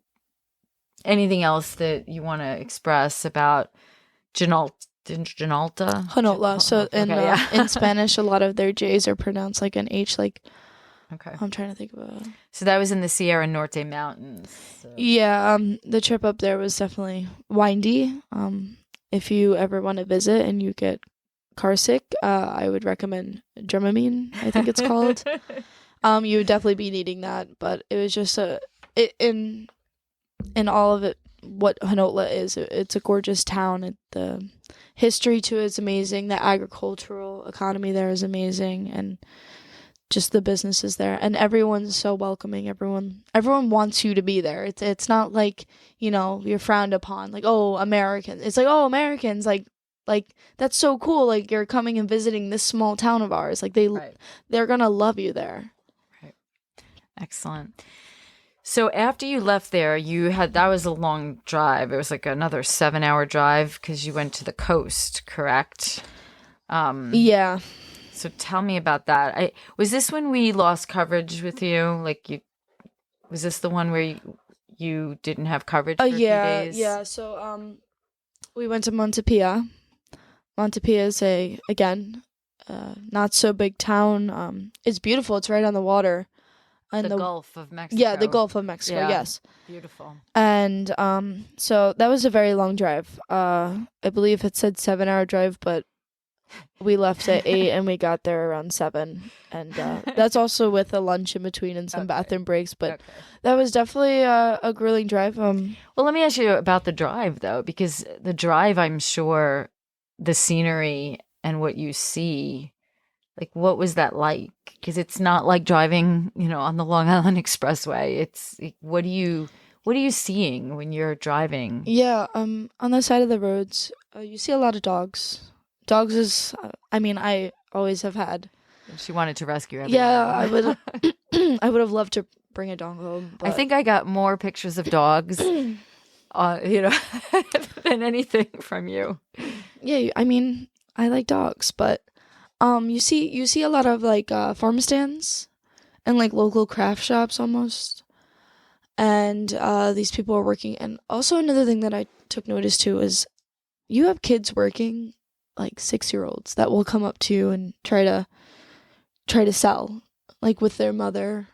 anything else that you want to express about Hanotla? So in Spanish, a lot of their J's are pronounced like an H. Like, I'm trying to think of a. So that was in the Sierra Norte Mountains. So. Yeah, the trip up there was definitely windy. If you ever want to visit and you get car sick, I would recommend Dramamine, I think it's called. You would definitely be needing that, but it was just in all of it, what Hanotla is, it's a gorgeous town. The history to it is amazing. The agricultural economy there is amazing, and just the businesses there, and everyone's so welcoming. Everyone wants you to be there. It's not like you're frowned upon. Like, oh, Americans. It's like, oh, Americans. Like that's so cool. Like you're coming and visiting this small town of ours. Like they're gonna love you there. Right. Excellent. So after you left there, that was a long drive. It was like another 7-hour drive because you went to the coast, correct? Yeah. So tell me about that. Was this when we lost coverage with you? Was this the one where you didn't have coverage for a few days? Yeah. So we went to Montepia. Montepia is again, not so big town. It's beautiful. It's right on the water. And the Gulf of Mexico. Yeah, the Gulf of Mexico, yes. Beautiful. And so that was a very long drive. I believe it said 7-hour drive, but we left at 8 and we got there around 7. And that's also with a lunch in between and some bathroom breaks. But that was definitely a grueling drive. Well, let me ask you about the drive, though, because the drive, I'm sure the scenery and what you see, like, what was that like? Because it's not like driving, on the Long Island Expressway. It's what are you seeing when you're driving? Yeah, on the side of the roads, you see a lot of dogs. Dogs is, I always have had. She wanted to rescue everyone. Yeah, I would. I would have loved to bring a dog home. But... I think I got more pictures of dogs, than anything from you. Yeah, I like dogs, but you see a lot of like farm stands and like local craft shops almost, and these people are working. And also another thing that I took notice to is you have kids working, like 6-year-olds that will come up to you and try to sell, like with their mother.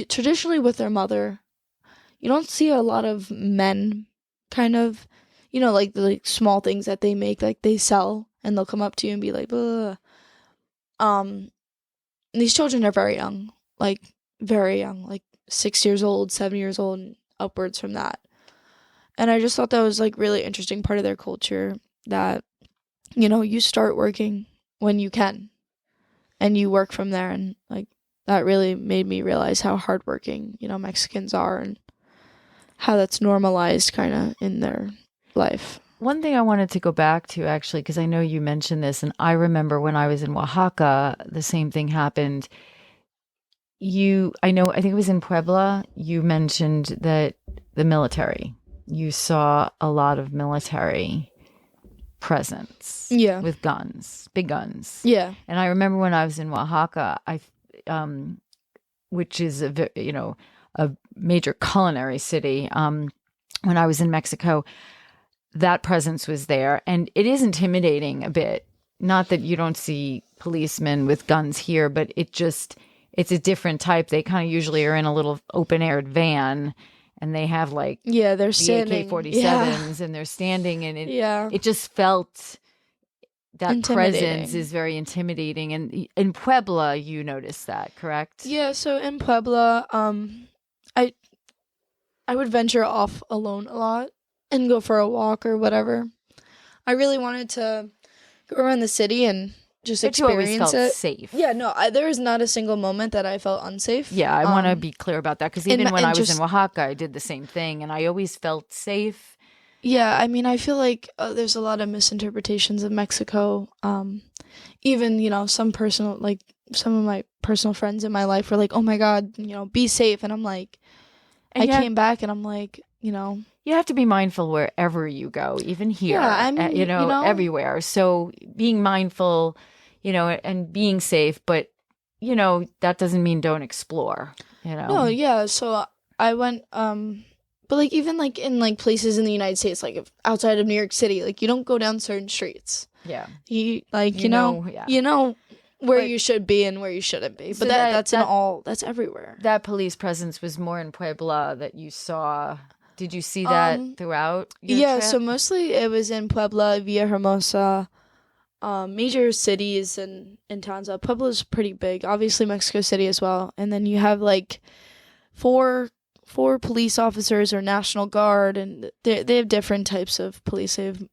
Traditionally with their mother, you don't see a lot of men kind of, like the small things that they make, like they sell, and they'll come up to you and be like, ugh. These children are very young, like 6 years old, 7 years old, and upwards from that. And I just thought that was like really interesting part of their culture that, you start working when you can and you work from there. And like that really made me realize how hardworking, Mexicans are and how that's normalized kind of in their life. One thing I wanted to go back to, actually, because I know you mentioned this, and I remember when I was in Oaxaca, the same thing happened. I think it was in Puebla, you mentioned that the military, you saw a lot of military presence. Yeah. With guns, big guns. Yeah. And I remember when I was in Oaxaca, which is a major culinary city, when I was in Mexico, that presence was there, and it is intimidating a bit. Not that you don't see policemen with guns here, but it's a different type. They kind of usually are in a little open-aired van, and they have like they're standing AK-47s, and they're standing, and it just felt that presence is very intimidating. And in Puebla, you noticed that, correct? Yeah. So in Puebla, I would venture off alone a lot and go for a walk or whatever. I really wanted to go around the city and just experience you always felt it. Safe. Yeah, no, there is not a single moment that I felt unsafe. Yeah, I want to be clear about that, because even when I was in Oaxaca, I did the same thing, and I always felt safe. Yeah, I feel like there's a lot of misinterpretations of Mexico. Even, some of my personal friends in my life were like, oh my God, be safe. And I'm like, I came back and I'm like, You have to be mindful wherever you go, even here, everywhere. So being mindful, and being safe, but, that doesn't mean don't explore, No, yeah. So I went, but like even like in like places in the United States, like outside of New York City, like you don't go down certain streets. Yeah. You know where you should be and where you shouldn't be. But that's everywhere. That police presence was more in Puebla that you saw. Did you see that throughout your trip? So mostly it was in Puebla, Villahermosa, major cities and towns. Puebla's pretty big. Obviously Mexico City as well. And then you have like four police officers or National Guard, and they have different types of police. They have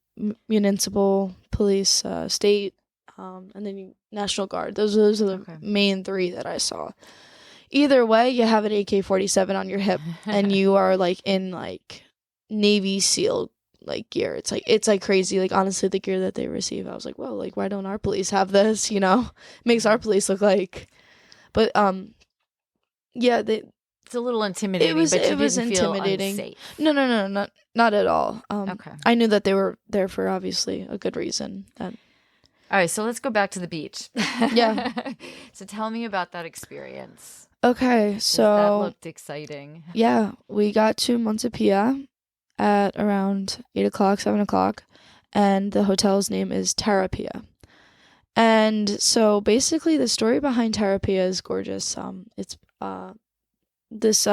municipal police, state, and then National Guard. Those are the main 3 that I saw. Either way, you have an AK-47 on your hip, and you are like in like Navy SEAL like gear. It's like crazy. Like honestly, the gear that they receive, I was like, whoa, like why don't our police have this? Makes our police look like. But It's a little intimidating, but you didn't feel unsafe. No, not at all. Okay. I knew that they were there for obviously a good reason. All right, so let's go back to the beach. Yeah. So tell me about that experience. Okay, so that looked exciting. Yeah, we got to Monte Pia at around 8 o'clock, 7 o'clock, and the hotel's name is Terapia. And so basically the story behind Terapia is gorgeous. It's this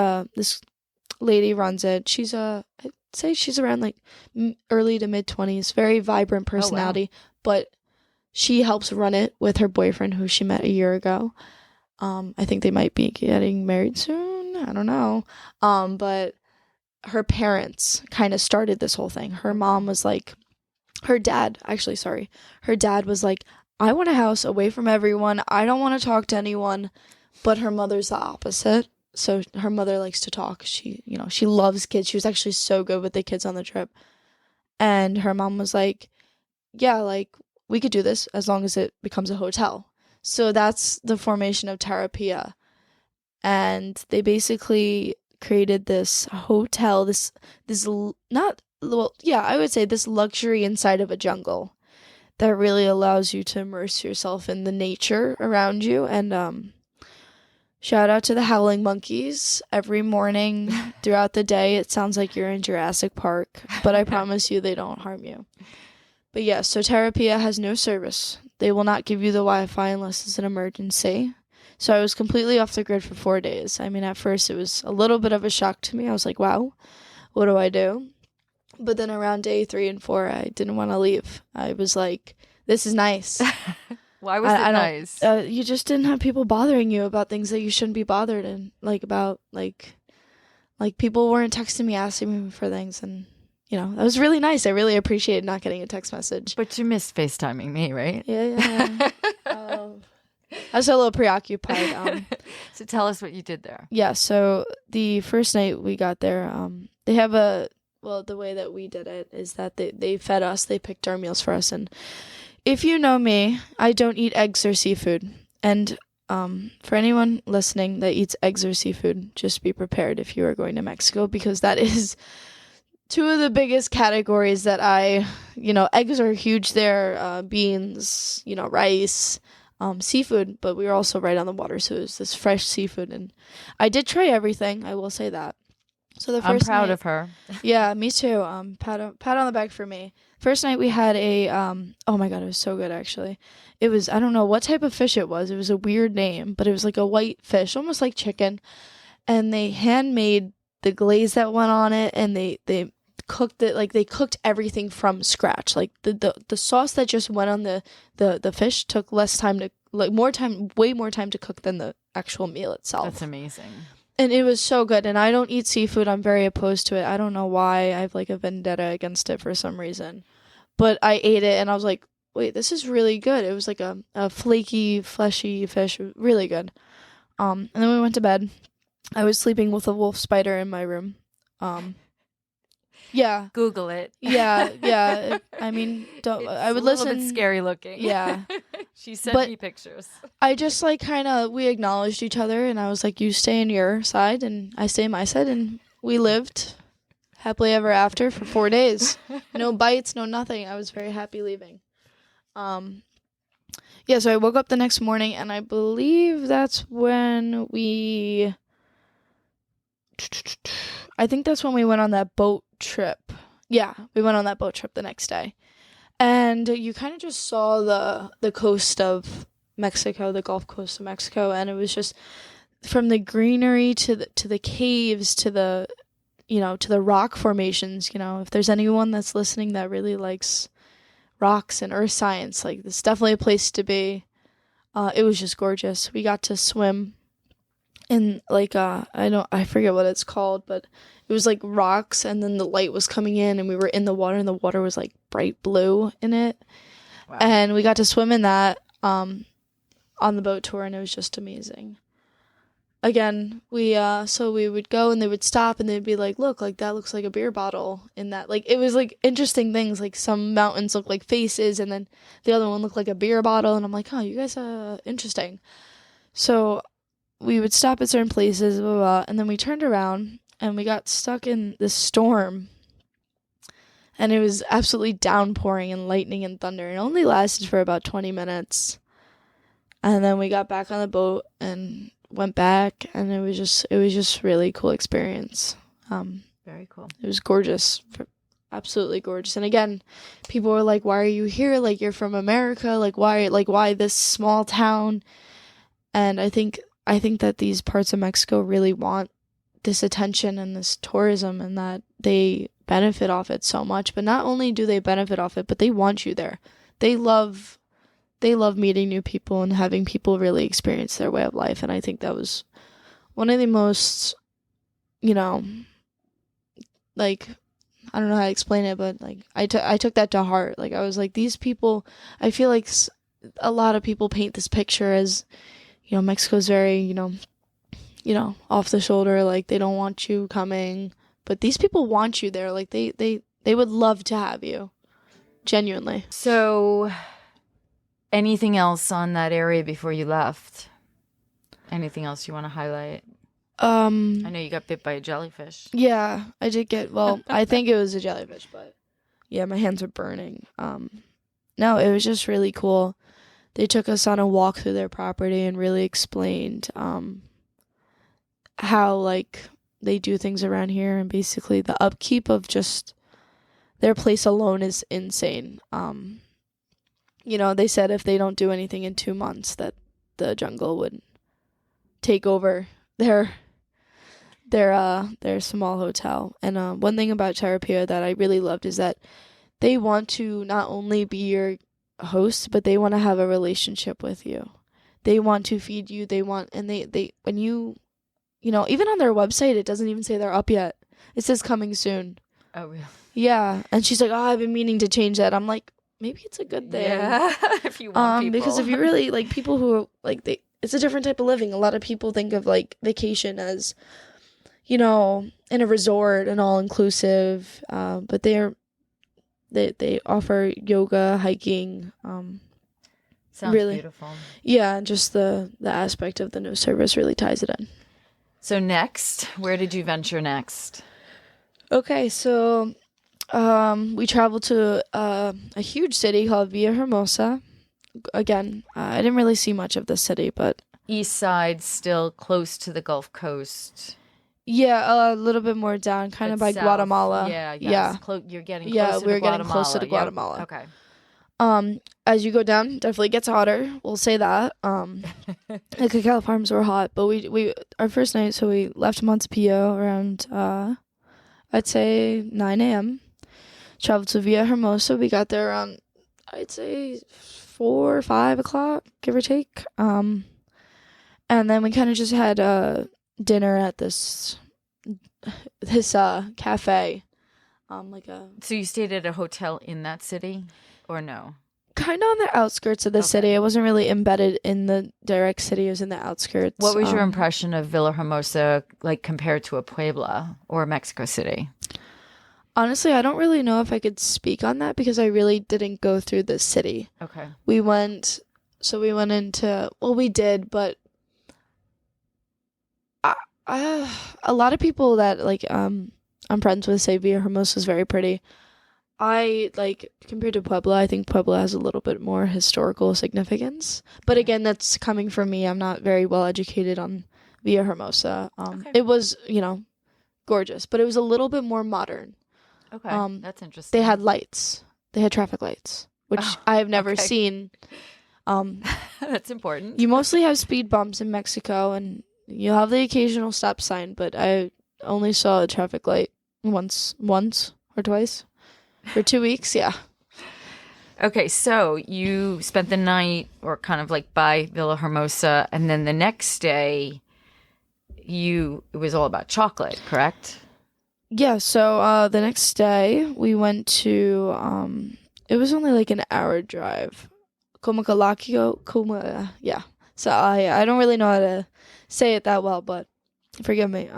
lady runs it. She's I'd say she's around like early to mid 20s, very vibrant personality, but she helps run it with her boyfriend who she met a year ago. I think they might be getting married soon. I don't know. But her parents kind of started this whole thing. Her mom was like, her dad was like, I want a house away from everyone. I don't want to talk to anyone. But her mother's the opposite. So her mother likes to talk. She loves kids. She was actually so good with the kids on the trip. And her mom was like, yeah, like we could do this as long as it becomes a hotel. So that's the formation of Terapia. And they basically created this hotel, I would say this luxury inside of a jungle that really allows you to immerse yourself in the nature around you. And shout out to the howling monkeys. Every morning throughout the day, it sounds like you're in Jurassic Park, but I promise you they don't harm you. But yeah, so Terapia has no service. They will not give you the Wi-Fi unless it's an emergency. So I was completely off the grid for 4 days. I mean, at first it was a little bit of a shock to me. I was like, wow, what do I do? But then around day 3 and 4, I didn't want to leave. I was like, this is nice. Why was it nice? You just didn't have people bothering you about things that you shouldn't be bothered in. Like people weren't texting me, asking me for things. And, that was really nice. I really appreciated not getting a text message. But you missed FaceTiming me, right? Yeah. I was a little preoccupied. So tell us what you did there. Yeah, so the first night we got there, they have the way that we did it is that they fed us, they picked our meals for us. And if you know me, I don't eat eggs or seafood. And for anyone listening that eats eggs or seafood, just be prepared if you are going to Mexico, because that is two of the biggest categories that eggs are huge there, beans, rice, seafood, but we were also right on the water, so it was this fresh seafood, and I did try everything, I will say that. So the first I'm proud night, of her. Yeah, me too. Pat on the back for me. First night we had a oh my god, it was so good actually. It was, I don't know what type of fish it was. It was a weird name, but it was like a white fish, almost like chicken, and they handmade the glaze that went on it, and they cooked it, like they cooked everything from scratch. Like the sauce that just went on the fish took less time to, like way more time to cook than the actual meal itself. That's amazing. And it was so good. And I don't eat seafood. I'm very opposed to it. I don't know why. I have like a vendetta against it for some reason. But I ate it and I was like, wait, this is really good. It was like a flaky, fleshy fish. Really good. And then we went to bed. I was sleeping with a wolf spider in my room. Yeah. Google it. Yeah. I mean, don't. I would listen. It's a little bit scary looking. Yeah. She sent me pictures. I just like we acknowledged each other, and I was like, you stay in your side, and I stay in my side, and we lived happily ever after for 4 days. No bites, no nothing. I was very happy leaving. Yeah, so I woke up the next morning, and I believe that's when I think that's when we went on that boat trip. Yeah, we went on that boat trip the next day. And you kind of just saw the coast of Mexico, the Gulf Coast of Mexico, and it was just from the greenery to the caves to the to the rock formations. If there's anyone that's listening that really likes rocks and earth science, like this is definitely a place to be. It was just gorgeous. We got to swim in like I forget what it's called, but it was like rocks, and then the light was coming in, and we were in the water, and the water was like bright blue in it. Wow. And we got to swim in that on the boat tour, and it was just amazing. Again, we would go, and they would stop, and they'd be like, look, like that looks like a beer bottle in that. Like it was like interesting things, like some mountains look like faces, and then the other one looked like a beer bottle, and I'm like, oh, you guys are interesting. So we would stop at certain places, blah, blah, blah, and then we turned around and we got stuck in this storm. And it was absolutely downpouring and lightning and thunder. It only lasted for about 20 minutes. And then we got back on the boat and went back, and it was just really cool experience. Very cool. It was gorgeous, absolutely gorgeous. And again, people were like, "Why are you here? Like, you're from America. Like, why this small town?" And I think that these parts of Mexico really want this attention and this tourism, and that they benefit off it so much. But not only do they benefit off it, but they want you there. They love meeting new people and having people really experience their way of life. And I think that was one of the most, like, I don't know how to explain it, but like I took that to heart. Like, I was like, these people, I feel like a lot of people paint this picture as, Mexico's very, off the shoulder. Like, they don't want you coming, but these people want you there. Like, they would love to have you, genuinely. So, anything else on that area before you left? Anything else you want to highlight? I know you got bit by a jellyfish. Yeah, I did get, I think it was a jellyfish, but yeah, my hands were burning. No, it was just really cool. They took us on a walk through their property and really explained how, like, they do things around here, and basically the upkeep of just their place alone is insane. They said if they don't do anything in 2 months, that the jungle would take over their small hotel. And one thing about Terapia that I really loved is that they want to not only be your host, but they want to have a relationship with you. They want to feed you. They when you, even on their website, it doesn't even say they're up yet. It says coming soon. Oh, really? Yeah. And she's like, "Oh, I've been meaning to change that." I'm like, maybe it's a good thing. Yeah, if you want people. Because if you really, like, people who, like, it's a different type of living. A lot of people think of, like, vacation as, in a resort and all-inclusive, but they offer yoga, hiking. Sounds really beautiful. Yeah, and just the aspect of the no service really ties it in. So next, where did you venture next? Okay, so we traveled to a huge city called Villahermosa. Again, I didn't really see much of the city, but East side, still close to the Gulf Coast. Yeah, a little bit more down, kind of by south. Guatemala. Yeah, yes. Yeah. You're getting closer to Guatemala. Yeah, we were getting closer to Guatemala. Yep. Okay. As you go down, definitely gets hotter. We'll say that. The cacao farms were hot, but we our first night, so we left Montepillo around I'd say 9 a.m. Traveled to Villahermosa. We got there around, I'd say 4 or 5 o'clock, give or take. And then we kind of just had dinner at this cafe. So you stayed at a hotel in that city, or no? Kind of on the outskirts of the city. I wasn't really embedded in the direct city. I was in the outskirts. What was your impression of Villahermosa, like, compared to a Puebla or Mexico City? Honestly, I don't really know if I could speak on that because I really didn't go through the city. Okay. We went into, we did, but a lot of people that, like, I'm friends with say Villahermosa is very pretty. Compared to Puebla, I think Puebla has a little bit more historical significance. But again, that's coming from me. I'm not very well educated on Villahermosa. Okay. It was, gorgeous, but it was a little bit more modern. Okay, that's interesting. They had lights. They had traffic lights, which I have never seen. That's important. You mostly have speed bumps in Mexico, and you have the occasional stop sign, but I only saw a traffic light once or twice. For 2 weeks, yeah. Okay, so you spent the night, or kind of like by Villahermosa, and then the next day, it was all about chocolate, correct? Yeah. So the next day we went to it was only like an hour drive, yeah. So I don't really know how to say it that well, but forgive me.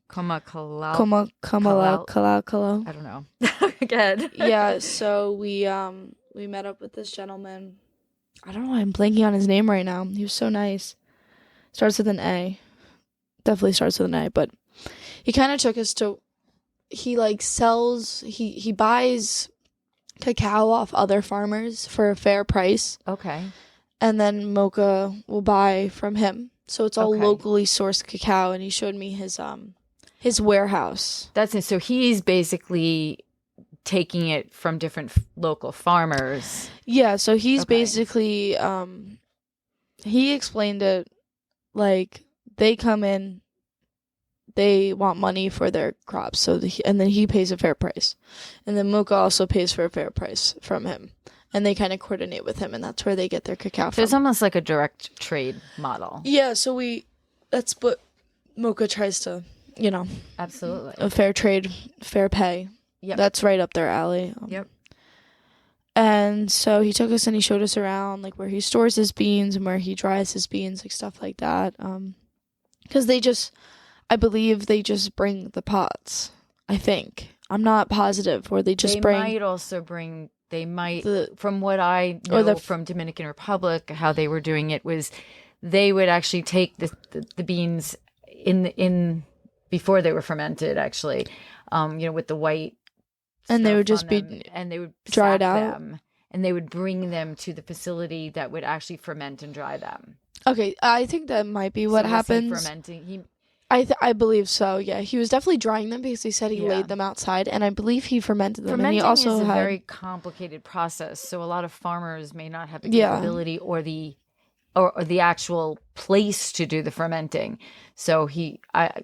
Comacalao. Comacalao. I don't know. Again. Yeah, so we met up with this gentleman. I don't know why I'm blanking on his name right now. He was so nice. Starts with an A. definitely starts with an A, but he kind of took us to, he he buys cacao off other farmers for a fair price. Okay. And then Mocha will buy from him. So it's all Okay. locally sourced cacao, and he showed me his warehouse. That's it. So he's basically taking it from different local farmers. Yeah, so he's Okay. basically he explained it like they come in, they want money for their crops, so and then he pays a fair price, and then Mocha also pays for a fair price from him, and they kind of coordinate with him, and that's where they get their cacao So from. it's almost like a direct trade model. Yeah, so that's what Mocha tries to, Absolutely. a fair trade, fair pay. Yep. That's right up their alley. Yep. And so he took us and he showed us around, like, where he stores his beans and where he dries his beans, like, stuff like that. Because I believe they just bring the pots, I think. I'm not positive, or they might also bring, from what I know from Dominican Republic, how they were doing it was they would actually take the beans in before they were fermented, actually, with the white, and they would just and they would dried out them, and they would bring them to the facility that would actually ferment and dry them. Okay, I think that might be what happens. Fermenting. I believe so. Yeah, he was definitely drying them because he said he laid them outside, and I believe he fermented them. Fermenting and he also is a had very complicated process, so a lot of farmers may not have the capability or the actual place to do the fermenting. So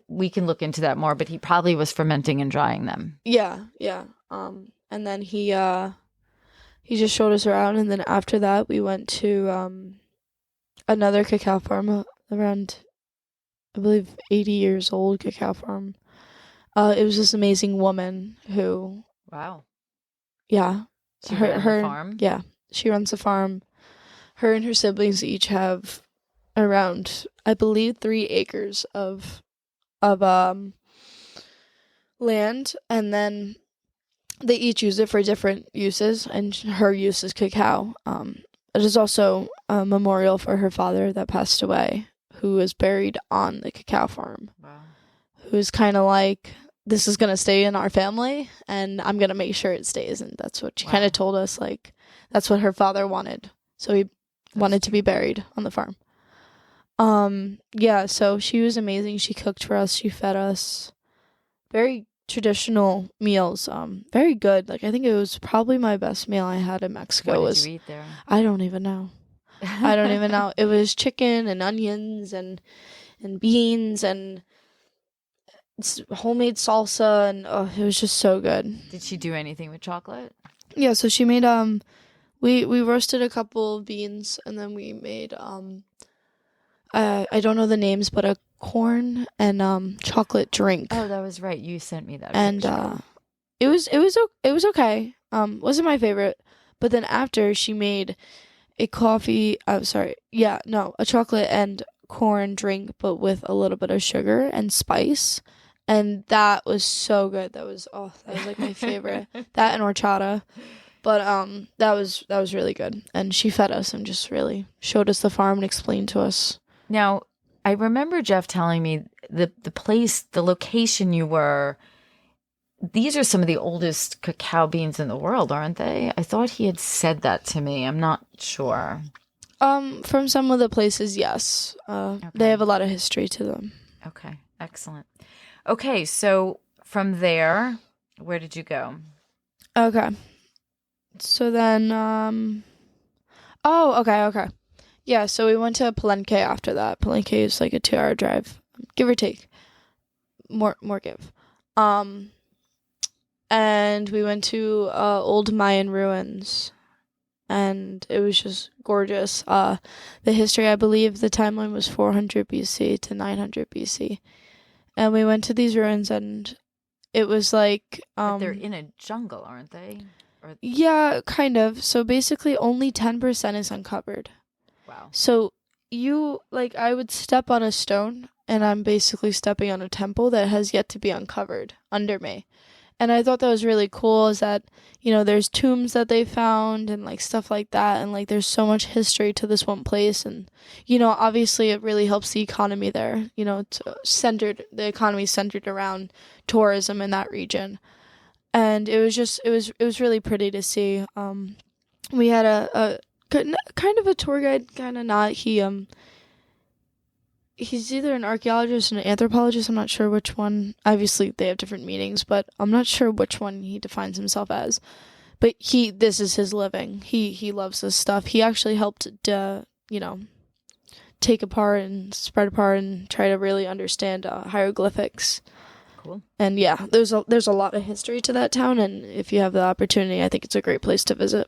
we can look into that more, but he probably was fermenting and drying them. Yeah. And then he just showed us around, and then after that we went to another cacao farm around, I believe, 80 years old cacao farm. It was this amazing woman who, wow, yeah, she ran the farm. Yeah, she runs the farm. Her and her siblings each have around, I believe, 3 acres of land, and then they each use it for different uses, and her use is cacao. It is also a memorial for her father that passed away, who was buried on the cacao farm. Wow. Who is kind of like, this is going to stay in our family, and I'm going to make sure it stays. And that's what she kind of told us, like, that's what her father wanted. So he wanted to be buried on the farm. Yeah, so she was amazing. She cooked for us. She fed us. Very traditional meals. Very good. Like, I think it was probably my best meal I had in Mexico. What did you eat there? I don't even know. I don't even know. It was chicken and onions and beans and homemade salsa, and it was just so good. Did she do anything with chocolate? Yeah, so she made we roasted a couple of beans, and then we made I don't know the names, but a corn and chocolate drink. Oh, that was right. You sent me that. And it was okay. Wasn't my favorite, but then after she made a chocolate and corn drink, but with a little bit of sugar and spice, and that was so good. That was like my favorite. That and horchata. But that was really good, and she fed us and just really showed us the farm and explained to us. Now, I remember Jeff telling me the location you were. These are some of the oldest cacao beans in the world, aren't they? I thought he had said that to me. I'm not sure. From some of the places, yes. Okay. They have a lot of history to them. Okay, excellent. Okay, so from there, where did you go? Okay. So then, okay. Yeah, so we went to Palenque after that. Palenque is like a 2-hour drive, give or take. More give. And we went to old Mayan ruins, and it was just gorgeous. The history, I believe, the timeline was 400 BC to 900 BC. And we went to these ruins, and it was like... but they're in a jungle, aren't they? Yeah, kind of. So basically only 10% is uncovered. Wow. So I would step on a stone, and I'm basically stepping on a temple that has yet to be uncovered under me. And I thought that was really cool is that, there's tombs that they found and like stuff like that. And like there's so much history to this one place. And, obviously it really helps the economy there. The economy centered around tourism in that region. And it was really pretty to see. We had a kind of a tour guide, kind of not. He's either an archaeologist and an anthropologist. I'm not sure which one. Obviously, they have different meanings, but I'm not sure which one he defines himself as. But this is his living. He loves this stuff. He actually helped, take apart and spread apart and try to really understand hieroglyphics. Cool. And yeah, there's a lot of history to that town, and if you have the opportunity, I think it's a great place to visit.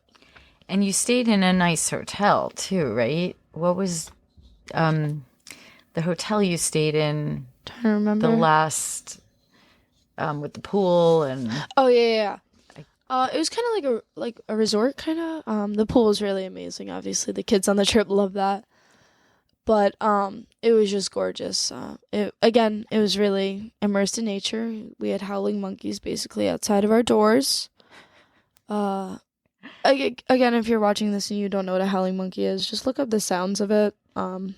And you stayed in a nice hotel too, right? What was the hotel you stayed in? Trying to remember. The last with the pool and oh yeah. It was kind of like a resort kind of. The pool was really amazing. Obviously, the kids on the trip loved that. But it was just gorgeous. It was really immersed in nature. We had howling monkeys basically outside of our doors. Again, if you're watching this and you don't know what a howling monkey is, just look up the sounds of it. And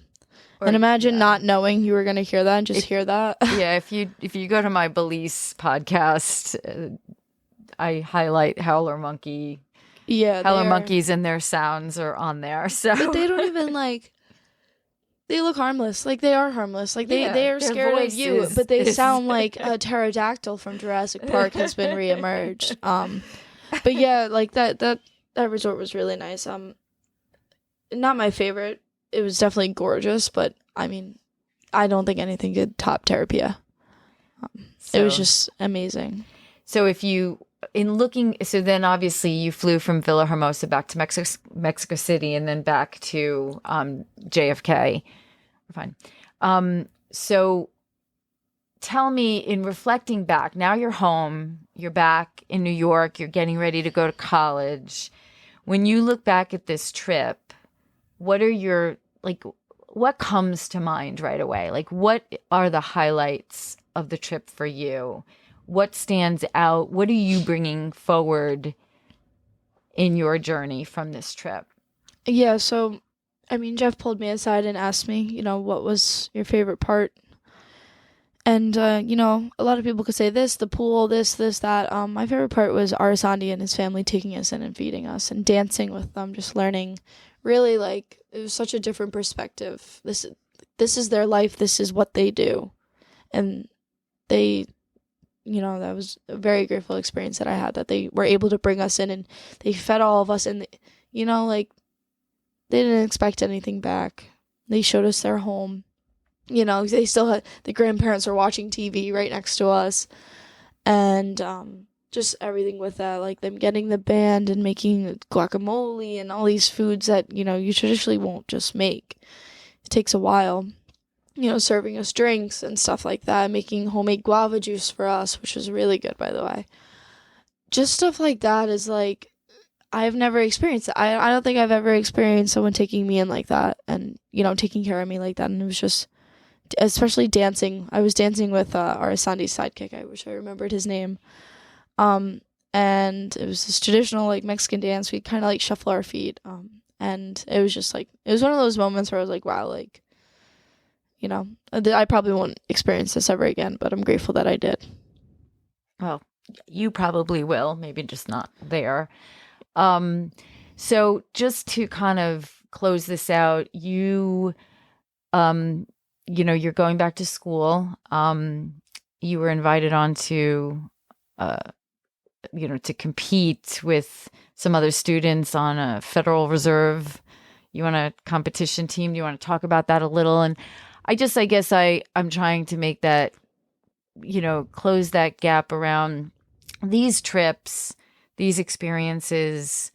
imagine not knowing you were going to hear that and just hear that. Yeah, if you go to my Belize podcast, I highlight howler monkey. Yeah, howler monkeys and their sounds are on there. So, but they don't even like. They look harmless. Like they are harmless. Like they are scared of you, but they sound like a pterodactyl from Jurassic Park has been reemerged. But yeah, like that resort was really nice. Not my favorite. It was definitely gorgeous, but I mean, I don't think anything could top Terapia. It was just amazing. So so then obviously you flew from Villahermosa back to Mexico City and then back to JFK. Fine. So tell me, in reflecting back, now you're home, you're back in New York, you're getting ready to go to college. When you look back at this trip, what comes to mind right away? Like, what are the highlights of the trip for you? What stands out? What are you bringing forward in your journey from this trip? Yeah, so, I mean, Jeff pulled me aside and asked me, what was your favorite part? And, a lot of people could say this, the pool, this, that. My favorite part was Arasandi and his family taking us in and feeding us and dancing with them, just learning. Really, like, it was such a different perspective. This is their life. This is what they do. And they... that was a very grateful experience that I had, that they were able to bring us in and they fed all of us, and like they didn't expect anything back. They showed us their home. They still had, the grandparents were watching TV right next to us, and just everything with that, like them getting the band and making guacamole and all these foods that you traditionally won't just make. It takes a while. Serving us drinks and stuff like that, making homemade guava juice for us, which was really good, by the way. Just stuff like that is like, I've never experienced it. I don't think I've ever experienced someone taking me in like that and, taking care of me like that. And it was just, especially dancing. I was dancing with our Sandi's sidekick. I wish I remembered his name. And it was this traditional, like, Mexican dance. We kind of, like, shuffle our feet. And it was just, like, it was one of those moments where I was like, wow, like, I probably won't experience this ever again, but I'm grateful that I did. Well, you probably will, maybe just not there. So just to kind of close this out, you're going back to school. You were invited on to compete with some other students on a Federal Reserve. You on a competition team. Do you want to talk about that a little? And I guess I'm trying to make that, close that gap around these trips, these experiences.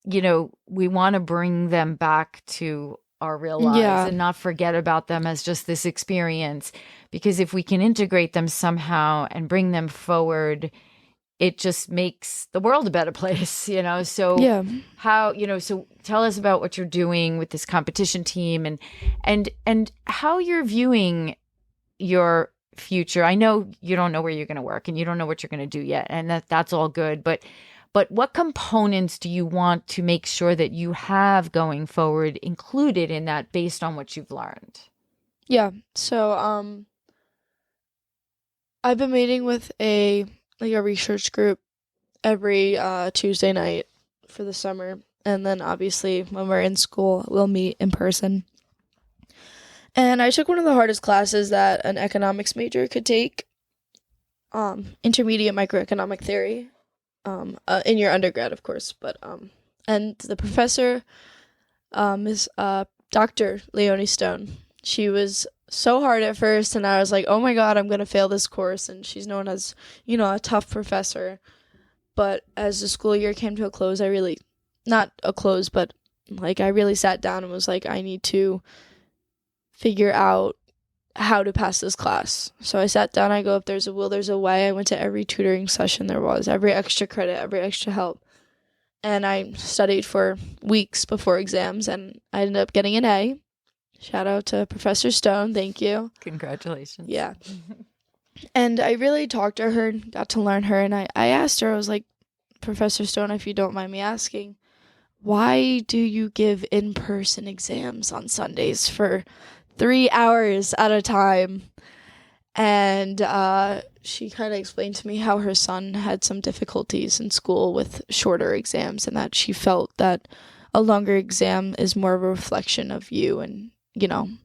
We want to bring them back to our real lives and not forget about them as just this experience, because if we can integrate them somehow and bring them forward, it just makes the world a better place, So how, so tell us about what you're doing with this competition team and how you're viewing your future? I know you don't know where you're going to work and you don't know what you're going to do yet, and that's all good. But what components do you want to make sure that you have going forward included in that based on what you've learned? Yeah. So I've been meeting with a research group every Tuesday night for the summer, and then obviously when we're in school, we'll meet in person. And I took one of the hardest classes that an economics major could take, intermediate microeconomic theory, in your undergrad, of course. But and the professor is Dr. Leonie Stone. She was so hard at first, and I was like, oh my God, I'm going to fail this course. And she's known as, a tough professor. But as the school year came to a close, not a close, but like I really sat down and was like, I need to figure out how to pass this class. So I sat down, I go, if there's a will, there's a way. I went to every tutoring session there was, every extra credit, every extra help. And I studied for weeks before exams, and I ended up getting an A. Shout out to Professor Stone. Thank you. Congratulations. Yeah. And I really talked to her and got to learn her. And I asked her, I was like, Professor Stone, if you don't mind me asking, why do you give in-person exams on Sundays for 3 hours at a time? And she kind of explained to me how her son had some difficulties in school with shorter exams, and that she felt that a longer exam is more of a reflection of you, and and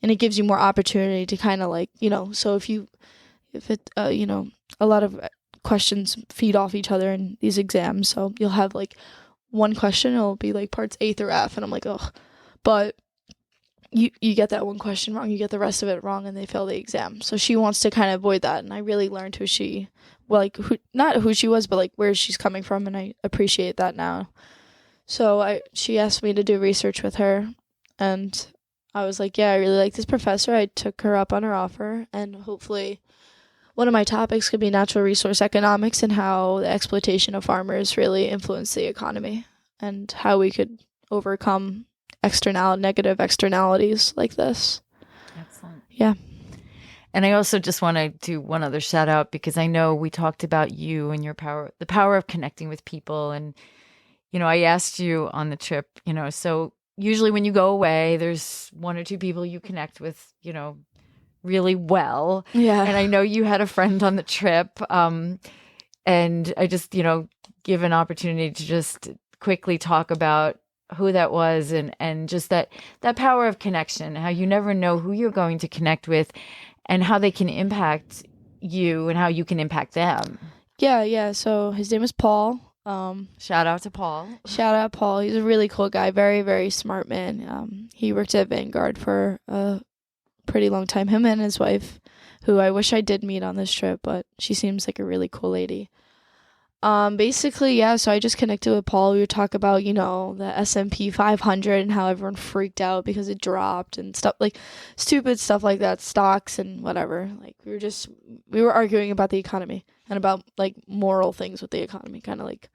it gives you more opportunity to kind of so if a lot of questions feed off each other in these exams, so you'll have like one question, it'll be like parts A through F, and I'm like, ugh, but you get that one question wrong, you get the rest of it wrong, and they fail the exam. So she wants to kind of avoid that, and I really learned not who she was, but like where she's coming from, and I appreciate that now. So she asked me to do research with her, and I was like, yeah, I really like this professor. I took her up on her offer, and hopefully one of my topics could be natural resource economics and how the exploitation of farmers really influence the economy, and how we could overcome negative externalities like this. Excellent. Yeah. And I also just want to do one other shout out, because I know we talked about you and the power of connecting with people. And, I asked you on the trip, so usually when you go away, there's one or two people you connect with, really well. Yeah. And I know you had a friend on the trip. And I just, give an opportunity to just quickly talk about who that was, and just that power of connection, how you never know who you're going to connect with and how they can impact you and how you can impact them. Yeah. So his name is Paul. Shout out to Paul. Shout out Paul. He's a really cool guy. Very, very smart man. He worked at Vanguard for a pretty long time. Him and his wife, who I wish I did meet on this trip, but she seems like a really cool lady. Basically, yeah, so I just connected with Paul. We would talk about, the S&P 500 and how everyone freaked out because it dropped and stuff, like stupid stuff like that, stocks and whatever. Like we were arguing about the economy and about like moral things with the economy, kind of like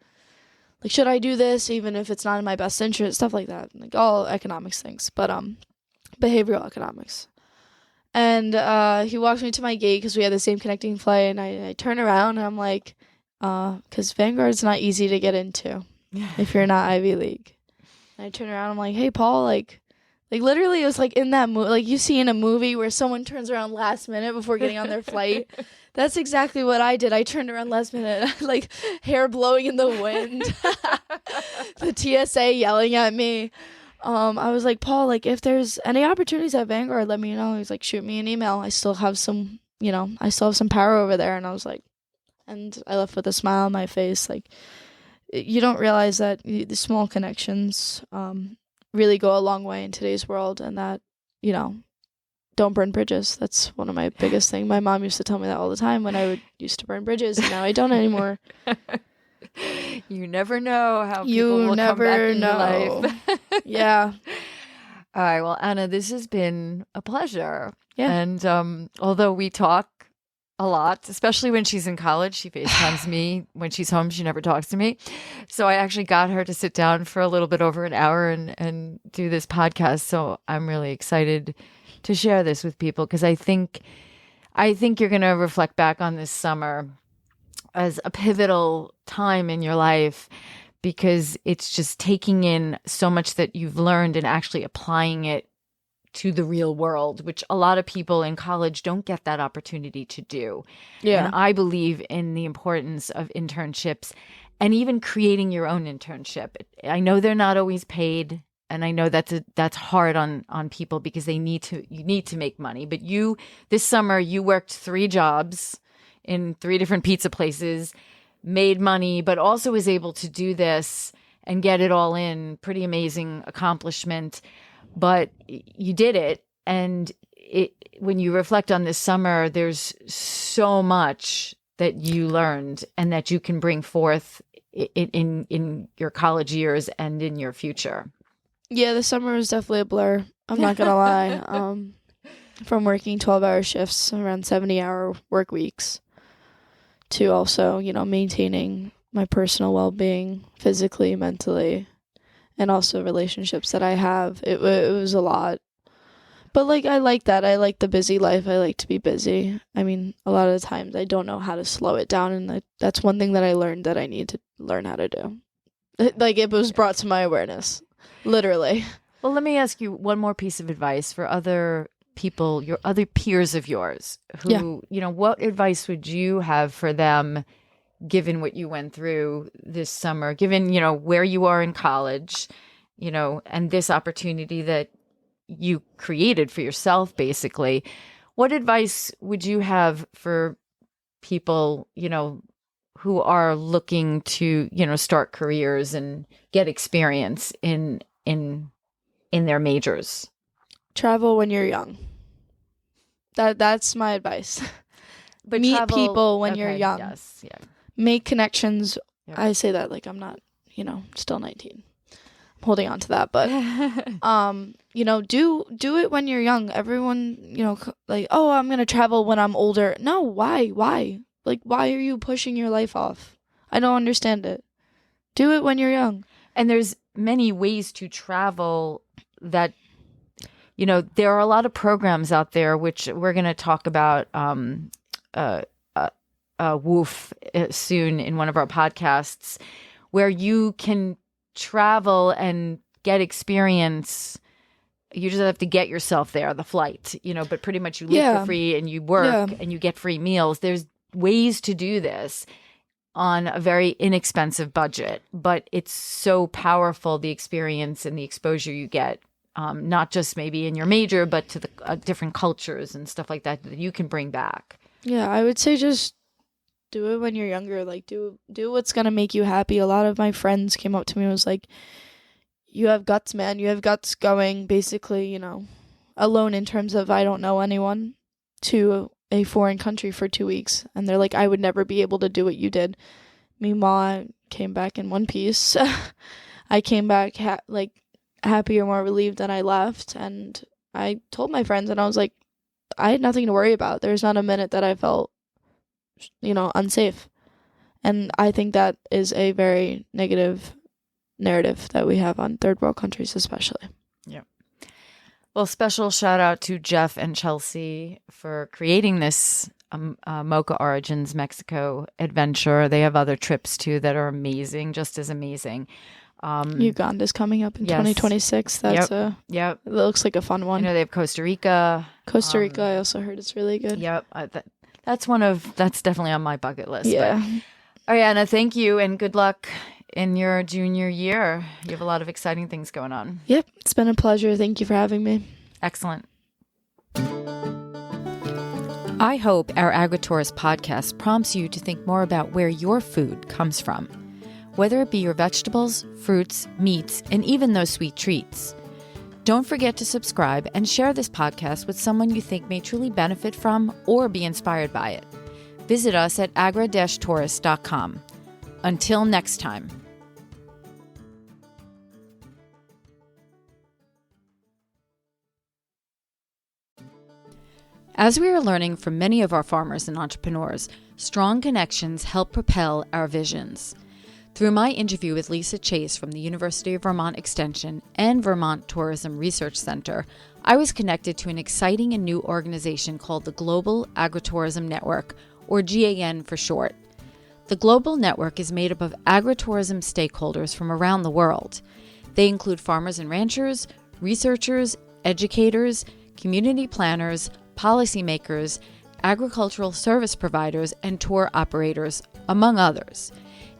should I do this even if it's not in my best interest, stuff like that. Like all economics things, but behavioral economics. And he walks me to my gate because we had the same connecting flight, and I turn around and I'm like, because Vanguard's not easy to get into if you're not Ivy League. And I turn around, I'm like, hey, Paul, like literally it was like in that movie, like you see in a movie where someone turns around last minute before getting on their flight. That's exactly what I did. I turned around last minute, like hair blowing in the wind, the TSA yelling at me. I was like, Paul, like if there's any opportunities at Vanguard, let me know. He's like, shoot me an email. I still have some power over there. And I was like, and I left with a smile on my face. Like, you don't realize that the small connections really go a long way in today's world, and that, don't burn bridges. That's one of my biggest things. My mom used to tell me that all the time when I used to burn bridges, and now I don't anymore. You never know how people will come back in your life. Yeah. All right. Well, Anna, this has been a pleasure. Yeah. And although we talk a lot, especially when she's in college, she FaceTimes me. When she's home, she never talks to me. So I actually got her to sit down for a little bit over an hour and do this podcast. So I'm really excited to share this with people, because I think I think you're going to reflect back on this summer as a pivotal time in your life, because it's just taking in so much that you've learned and actually applying it to the real world, which a lot of people in college don't get that opportunity to do. Yeah. And I believe in the importance of internships and even creating your own internship. I know they're not always paid, and I know that's hard on people because you need to make money. But this summer you worked 3 jobs in 3 different pizza places, made money, but also was able to do this and get it all in. Pretty amazing accomplishment. But you did it, and when you reflect on this summer, there's so much that you learned and that you can bring forth in your college years and in your future. Yeah, the summer was definitely a blur. I'm not going to lie. From working 12-hour shifts, around 70-hour work weeks, to also, maintaining my personal well-being physically, mentally, and also relationships that I have. It was a lot. But, I like that. I like the busy life. I like to be busy. I mean, a lot of the times I don't know how to slow it down, and that's one thing that I learned that I need to learn how to do. It was brought to my awareness, literally. Well, let me ask you one more piece of advice for other people, your other peers of yours, who, what advice would you have for them, given what you went through this summer, given, where you are in college, and this opportunity that you created for yourself, basically? What advice would you have for people, who are looking to, start careers and get experience in their majors? Travel when you're young. That's my advice. But meet people when you're young. Yes, yeah. Make connections. Yep. I say that like I'm not, still 19. I'm holding on to that, but do it when you're young. Everyone, oh, I'm going to travel when I'm older. No, why? Why are you pushing your life off? I don't understand it. Do it when you're young. And there's many ways to travel that, there are a lot of programs out there, which we're going to talk about WOOF soon in one of our podcasts, where you can travel and get experience. You just have to get yourself there, the flight, but pretty much you live for free and you work and you get free meals. There's ways to do this on a very inexpensive budget, but it's so powerful, the experience and the exposure you get, not just maybe in your major, but to the different cultures and stuff like that you can bring back. Yeah, I would say just do it when you're younger. Do what's going to make you happy. A lot of my friends came up to me and was like, you have guts, man. You have guts going basically, alone in terms of I don't know anyone, to a foreign country for 2 weeks. And they're like, I would never be able to do what you did. Meanwhile, I came back in one piece. I came back happier, more relieved than I left. And I told my friends, and I was like, I had nothing to worry about. There's not a minute that I felt, unsafe. And I think that is a very negative narrative that we have on third world countries, especially. Yeah. Well, special shout out to Jeff and Chelsea for creating this Moka Origins Mexico adventure. They have other trips too that are amazing, just as amazing. Uganda's coming up in 2026. That's it looks like a fun one. They have Costa Rica. I also heard it's really good. Yep. That's definitely on my bucket list. Yeah. But, Ariana, thank you and good luck in your junior year. You have a lot of exciting things going on. Yep. It's been a pleasure. Thank you for having me. Excellent. I hope our Agri-Tourist podcast prompts you to think more about where your food comes from, whether it be your vegetables, fruits, meats, and even those sweet treats. Don't forget to subscribe and share this podcast with someone you think may truly benefit from or be inspired by it. Visit us at agri-tourist.com. Until next time. As we are learning from many of our farmers and entrepreneurs, strong connections help propel our visions. Through my interview with Lisa Chase from the University of Vermont Extension and Vermont Tourism Research Center, I was connected to an exciting and new organization called the Global Agri-Tourism Network, or GAN for short. The global network is made up of agritourism stakeholders from around the world. They include farmers and ranchers, researchers, educators, community planners, policymakers, agricultural service providers, and tour operators, among others.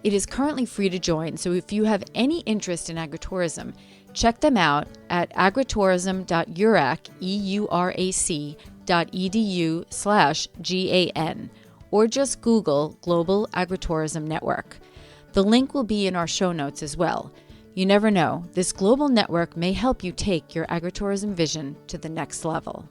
It is currently free to join, so if you have any interest in agritourism, check them out at agritourism.eurac.edu/GAN, or just Google Global Agritourism Network. The link will be in our show notes as well. You never know, this global network may help you take your agritourism vision to the next level.